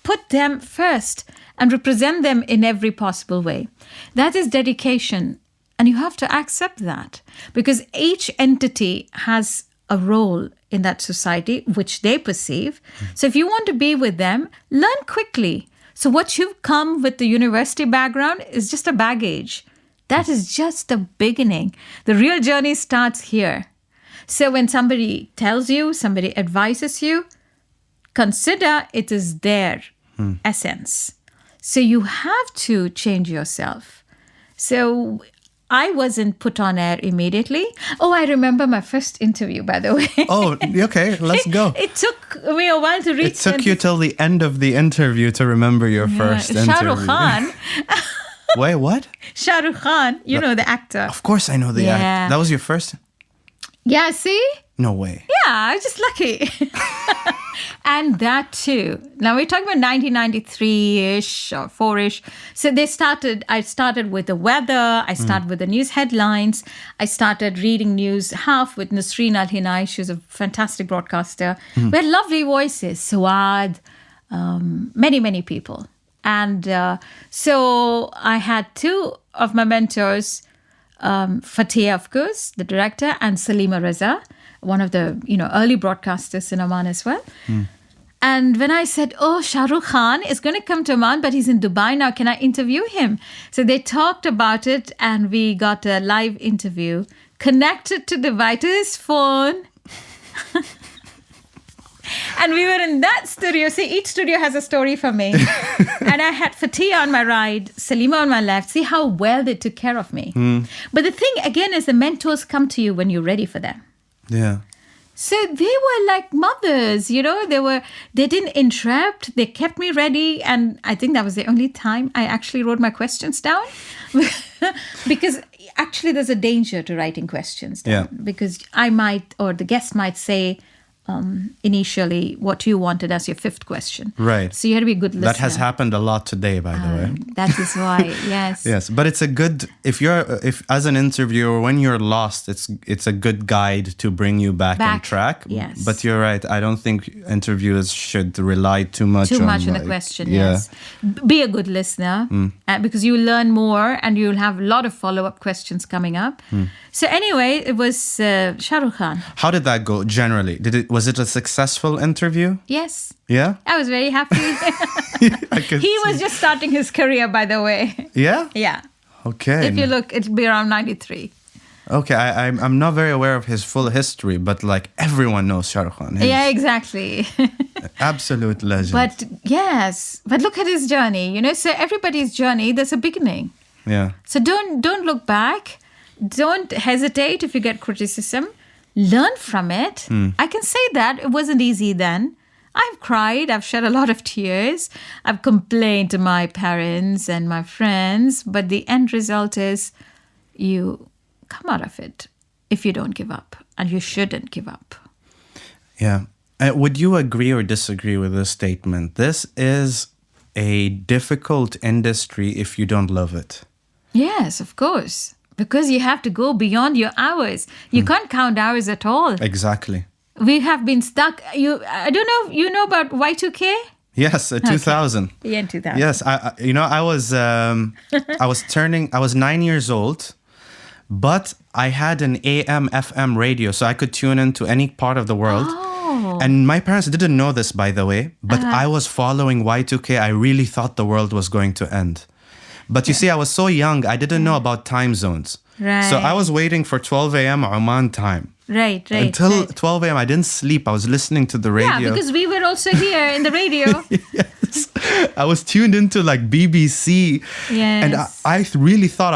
put them first and represent them in every possible way. That is dedication. And you have to accept that because each entity has a role in that society, which they perceive. So if you want to be with them, learn quickly. So what you've come with the university background is just a baggage. That is just the beginning. The real journey starts here. So when somebody tells you, somebody advises you, consider it is their essence. So you have to change yourself. So I wasn't put on air immediately. Oh, I remember my first interview, by the way. Oh, okay, let's go. It took me a while to reach. It took you till the end of the interview to remember your first interview. Shah Rukh Khan. Wait, what? Shah Rukh Khan, you know the actor. Of course I know the actor. That was your first? Yeah, see? No way. Yeah, I was just lucky. And that too. Now we're talking about 1993-ish or 4-ish. So I started with the weather. I started with the news headlines. I started reading news half with Nasreen Al-Hinai. She was a fantastic broadcaster. We had lovely voices. Suad, many, many people. And so I had two of my mentors, Fatia, of course, the director, and Salima Reza, one of the early broadcasters in Oman as well. And when I said, oh, Shah Rukh Khan is going to come to Oman, but he's in Dubai now, can I interview him? So they talked about it and we got a live interview connected to Dubai to his phone. And we were in that studio. See, each studio has a story for me. And I had Fatia on my right, Salima on my left. See how well they took care of me. But the thing, again, is the mentors come to you when you're ready for them. Yeah. So they were like mothers, they didn't interrupt. They kept me ready. And I think that was the only time I actually wrote my questions down. Because actually there's a danger to writing questions down. Yeah. Because I might, or the guest might say, initially what you wanted as your fifth question. Right. So you had to be a good listener. That has happened a lot today, by the way. That is why, yes. Yes, but it's a good, if as an interviewer, when you're lost, it's a good guide to bring you back on track. Yes. But you're right. I don't think interviewers should rely too much on the question, yes. Be a good listener because you will learn more and you'll have a lot of follow-up questions coming up. So anyway, it was Shah Rukh Khan. How did that go generally? Was it a successful interview? Yes. Yeah? I was very happy. He was just starting his career, by the way. Yeah? Yeah. Okay. If you look, it'll be around 93. Okay, I'm not very aware of his full history, but like everyone knows Shah Rukh Khan. Yeah, exactly. Absolute legend. But yes, but look at his journey, So everybody's journey, there's a beginning. Yeah. So don't look back. Don't hesitate if you get criticism. Learn from it. I can say that it wasn't easy then. I've cried. I've shed a lot of tears. I've complained to my parents and my friends. But the end result is you come out of it if you don't give up. And you shouldn't give up. Yeah. Would you agree or disagree with this statement? This is a difficult industry if you don't love it. Yes, of course. Because you have to go beyond your hours. You can't count hours at all. Exactly. We have been stuck. I don't know, you know about Y2K? Yes, 2000. Okay. Yeah, in 2000. Yes, I was 9 years old, but I had an AM FM radio, so I could tune into any part of the world. Oh. And my parents didn't know this, by the way, but I was following Y2K. I really thought the world was going to end. But you see, I was so young, I didn't know about time zones. Right. So I was waiting for 12 a.m. Oman time. Right. Until 12 a.m. I didn't sleep. I was listening to the radio. Yeah, because we were also here in the radio. Yes. I was tuned into like BBC. Yes. And I really thought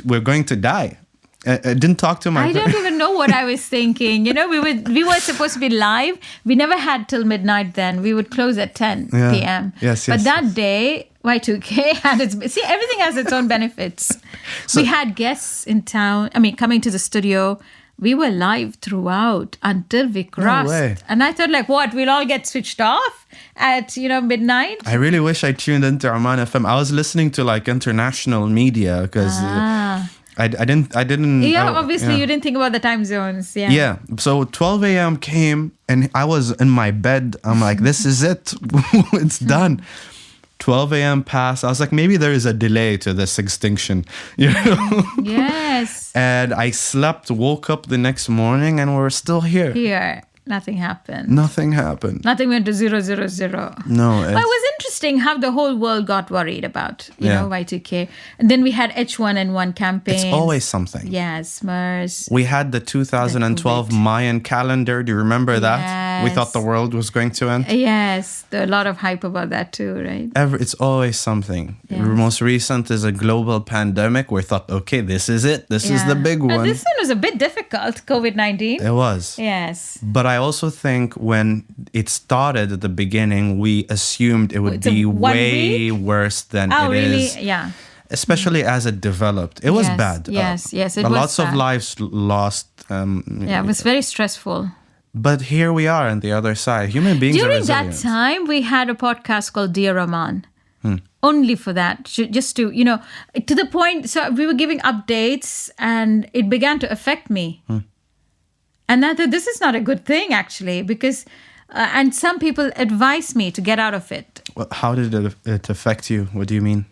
we're going to die. I didn't talk to my I don't even know what I was thinking. You know, we were supposed to be live. We never had till midnight then. We would close at 10 p.m. Yes. But that day, Y2K had everything has its own benefits. So, we had guests in town. Coming to the studio. We were live throughout until we crossed. No way. And I thought, like, what? We'll all get switched off at, midnight? I really wish I tuned into Oman FM. I was listening to like international media because I didn't. Yeah, obviously you didn't think about the time zones. Yeah. Yeah. So 12 a.m. came and I was in my bed. I'm like, this is it. It's done. 12 a.m. passed. I was like, maybe there is a delay to this extinction, Yes. And I slept, woke up the next morning, and we're still here. Here, nothing happened. Nothing happened. Nothing went to 000. No. But it was interesting how the whole world got worried about, Y2K. And then we had H1N1 campaign. It's always something. Yes, MERS. We had the 2012 Mayan calendar. Do you remember that? Yes. We thought the world was going to end. Yes, there a lot of hype about that too, right? It's always something. Yes. The most recent is a global pandemic. We thought, okay, this is it. This is the big one. And this one was a bit difficult, COVID-19. It was. Yes. But I also think when it started at the beginning, we assumed it would be way worse than it is. Yeah. Especially as it developed. It was bad. Yes, it was lots bad. of lives lost. It was very stressful. But here we are on the other side. Human beings are resilient. During that time, we had a podcast called Dear Oman. Only for that, just to, to the point. So we were giving updates and it began to affect me. And I thought, this is not a good thing, actually, because, and some people advised me to get out of it. Well, how did it affect you? What do you mean?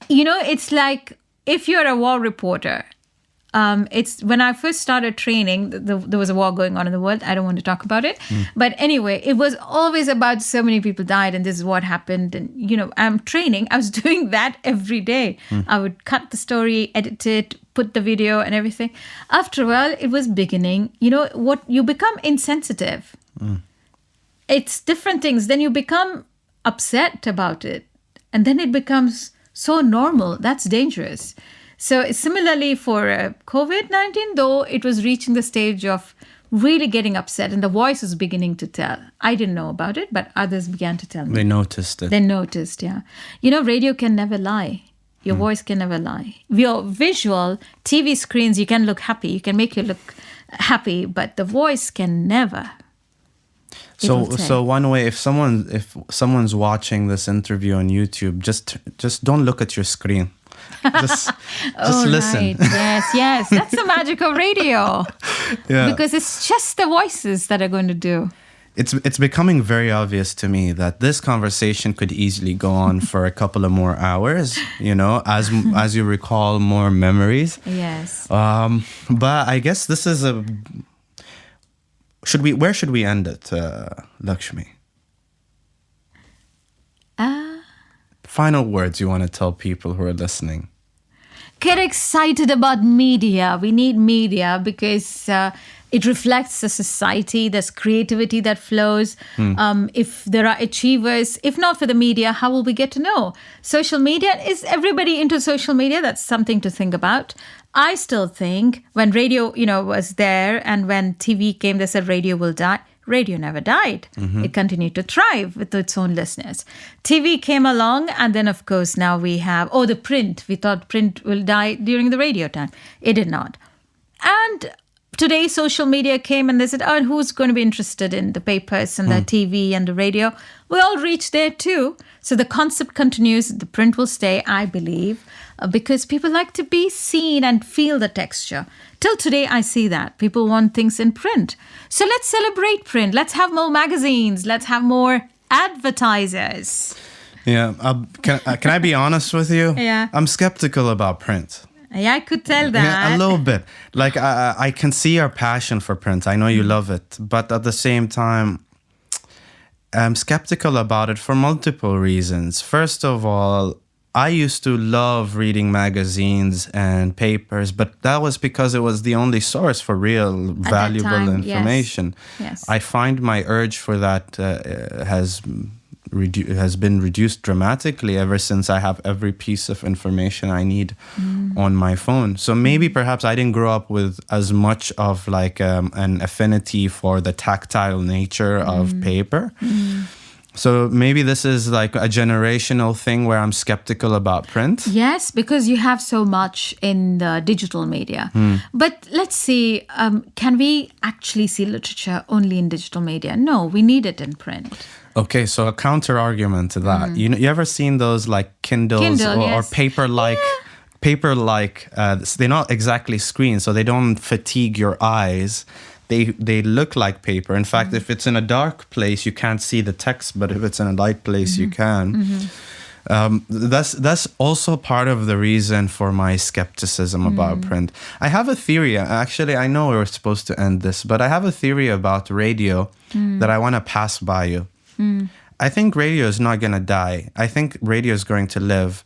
It's like if you're a war reporter, it's when I first started training, there was a war going on in the world. I don't want to talk about it. But anyway, it was always about so many people died and this is what happened. And, I'm training. I was doing that every day. I would cut the story, edit it, put the video and everything. After a while, it was beginning. What you become insensitive. It's different things. Then you become upset about it. And then it becomes so normal. That's dangerous. So similarly for COVID-19, though, it was reaching the stage of really getting upset and the voice was beginning to tell. I didn't know about it, but others began to tell me. They noticed it. They noticed, yeah. Radio can never lie. Your voice can never lie. Your visual, TV screens, you can look happy. You can make you look happy, but the voice can never. So one way, if someone's watching this interview on YouTube, just don't look at your screen. Just listen. Right. Yes. That's the magic of radio. Yeah. Because it's just the voices that are going to do. It's becoming very obvious to me that this conversation could easily go on for a couple of more hours, as you recall more memories. Yes. But I guess this is where should we end it, Lakshmi? Final words you want to tell people who are listening? Get excited about media. We need media because it reflects the society. There's creativity that flows. If there are achievers, if not for the media, how will we get to know? Social media, is everybody into social media? That's something to think about. I still think when radio, was there and when TV came, they said radio will die. radio never died. It continued to thrive with its own listeners. TV came along, and then, of course, now we have, the print. We thought print will die during the radio time. It did not. And today, social media came and they said, who's going to be interested in the papers and the TV and the radio? We all reached there too. So the concept continues. The print will stay, I believe, because people like to be seen and feel the texture. Till today, I see that. People want things in print. So let's celebrate print. Let's have more magazines. Let's have more advertisers. Yeah. Can I be honest with you? Yeah. I'm skeptical about print. Yeah, I could tell that. Yeah, a little bit. Like, I can see your passion for print. I know you love it. But at the same time, I'm skeptical about it for multiple reasons. First of all, I used to love reading magazines and papers, but that was because it was the only source for real valuable information. Yes. I find my urge for that has been reduced dramatically ever since I have every piece of information I need on my phone. So maybe perhaps I didn't grow up with as much of like an affinity for the tactile nature of paper. So maybe this is like a generational thing where I'm skeptical about print. Yes, because you have so much in the digital media. But let's see, can we actually see literature only in digital media? No, we need it in print. Okay, so a counter argument to that. You ever seen those like Kindles or paper-like? Yeah. Paper-like, they're not exactly screens, so they don't fatigue your eyes. They look like paper. In fact, if it's in a dark place, you can't see the text, but if it's in a light place, you can. That's also part of the reason for my skepticism about print. I have a theory. Actually, I know we were supposed to end this, but I have a theory about radio that I want to pass by you. I think radio is not going to die. I think radio is going to live.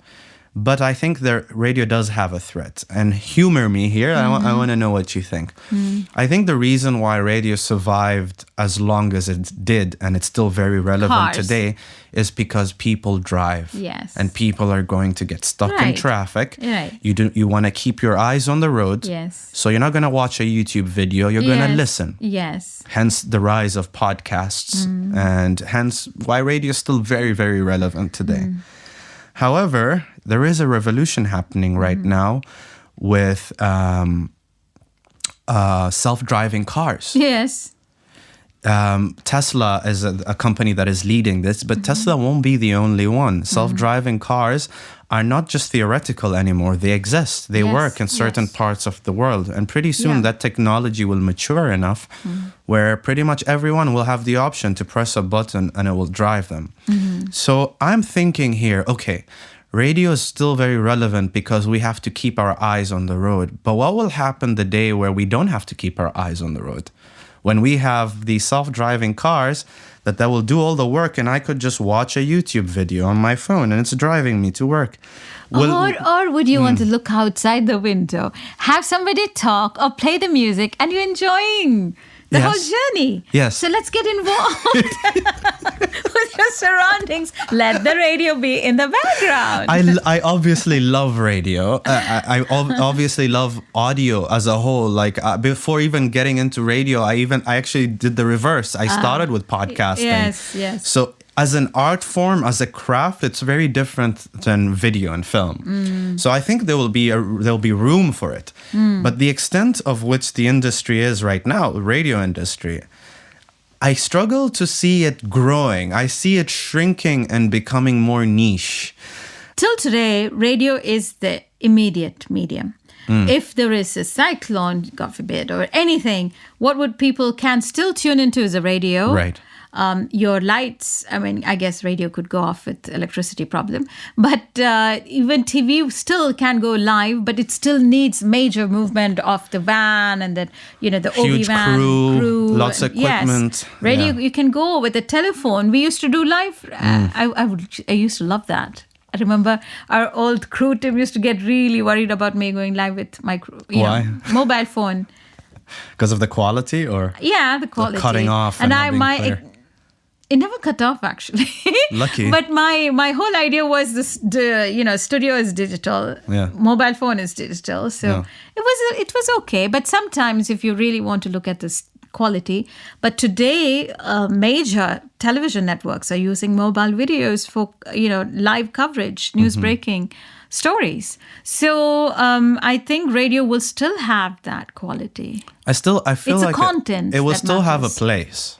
But I think the radio does have a threat. And humor me here. I want to know what you think. I think the reason why radio survived as long as it did, and it's still very relevant today, is because people drive. Yes. And people are going to get stuck in traffic. Right. You want to keep your eyes on the road. Yes. So you're not going to watch a YouTube video. You're going to listen. Yes. Hence the rise of podcasts. And hence why radio is still very, very relevant today. However, there is a revolution happening right now with self-driving cars. Yes. Tesla is a company that is leading this, but Tesla won't be the only one. Self-driving cars are not just theoretical anymore. They exist. They work in certain parts of the world. And pretty soon that technology will mature enough where pretty much everyone will have the option to press a button and it will drive them. So I'm thinking here, okay, radio is still very relevant because we have to keep our eyes on the road. But what will happen the day where we don't have to keep our eyes on the road? When we have the self-driving cars that will do all the work and I could just watch a YouTube video on my phone and it's driving me to work. Or would you want to look outside the window, have somebody talk or play the music and you're enjoying the whole journey? Yes. So let's get involved with your surroundings. Let the radio be in the background. I obviously love radio. I obviously love audio as a whole. Like before even getting into radio, I actually did the reverse. I started with podcasting. Yes. So as an art form, as a craft, it's very different than video and film. So I think there'll be room for it. But the extent of which the industry is right now, the radio industry, I struggle to see it growing. I see it shrinking and becoming more niche. Till today, radio is the immediate medium. If there is a cyclone, God forbid, or anything, what would people can still tune into is the radio. Right. Your lights, I guess radio could go off with electricity problem, but even TV still can go live, but it still needs major movement of the van and then, the huge OB van crew, lots of equipment. Yes. Radio, you can go with a telephone. We used to do live. I used to love that. I remember our old crew team used to get really worried about me going live with my mobile phone. Because of the quality, or the quality, cutting off, and it never cut off actually. Lucky. But my whole idea was studio is digital, mobile phone is digital, so it was okay. But sometimes if you really want to look at this quality. But today, major television networks are using mobile videos for, live coverage, news breaking stories. So I think radio will still have that quality. I feel it's like a content. It will that still have a matters. place.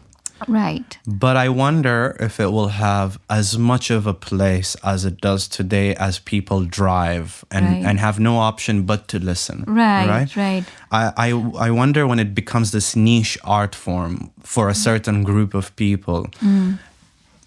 Right. But I wonder if it will have as much of a place as it does today as people drive and have no option but to listen. Right. I wonder when it becomes this niche art form for a certain group of people.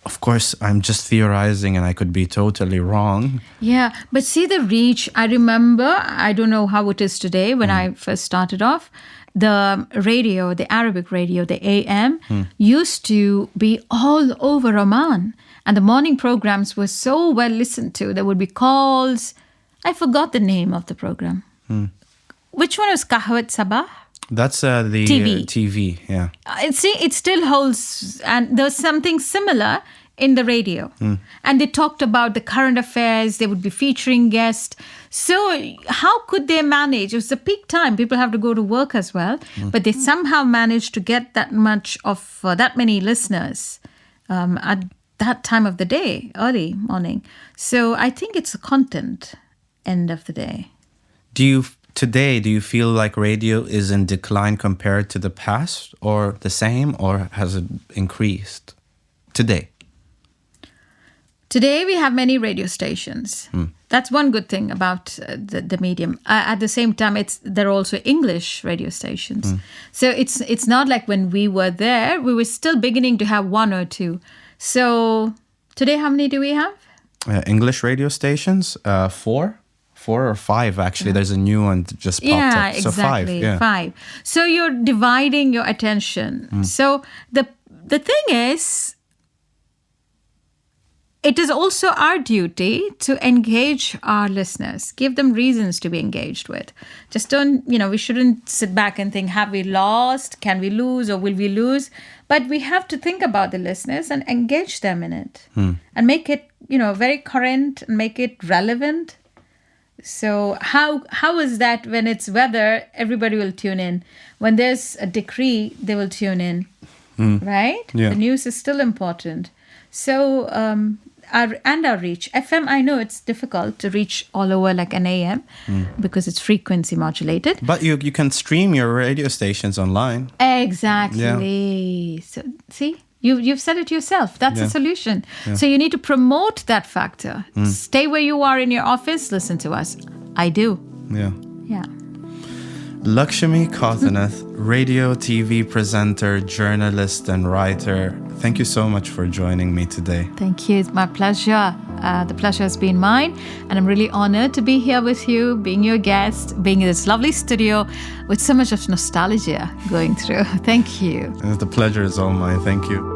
Of course, I'm just theorizing and I could be totally wrong. Yeah, but see the reach. I remember, I don't know how it is today when I first started off, the radio, the Arabic radio, the AM, used to be all over Oman. And the morning programs were so well listened to. There would be calls. I forgot the name of the program. Which one was Kahwat Sabah? That's the TV, yeah. See, it still holds, and there's something similar in the radio. And they talked about the current affairs, they would be featuring guests. So how could they manage? It was the peak time, people have to go to work as well, but they somehow managed to get that much of, that many listeners at that time of the day, early morning. So I think it's a content, end of the day. Today, do you feel like radio is in decline compared to the past, or the same, or has it increased today? Today, we have many radio stations. That's one good thing about the medium. At the same time, there are also English radio stations. So it's not like when we were there, we were still beginning to have one or two. So today, how many do we have? English radio stations, 4 or 5 actually. There's a new one that just popped up. So exactly. 5. 5. So you're dividing your attention. So the thing is, it is also our duty to engage our listeners, give them reasons to be engaged with. Just don't, we shouldn't sit back and think, have we lost? Can we lose or will we lose? But we have to think about the listeners and engage them in it and make it, very current and make it relevant. So how is that when it's weather, everybody will tune in. When there's a decree, they will tune in, right? Yeah. The news is still important. So our reach. FM, I know it's difficult to reach all over like an AM because it's frequency modulated. But you can stream your radio stations online. Exactly. Yeah. So see? You've said it yourself. That's a solution. Yeah. So you need to promote that factor. Stay where you are in your office. Listen to us. I do. Yeah. Yeah. Lakshmi Kothaneth, radio, TV presenter, journalist, and writer. Thank you so much for joining me today. Thank you. It's my pleasure. The pleasure has been mine. And I'm really honored to be here with you, being your guest, being in this lovely studio with so much of nostalgia going through. Thank you. The pleasure is all mine. Thank you.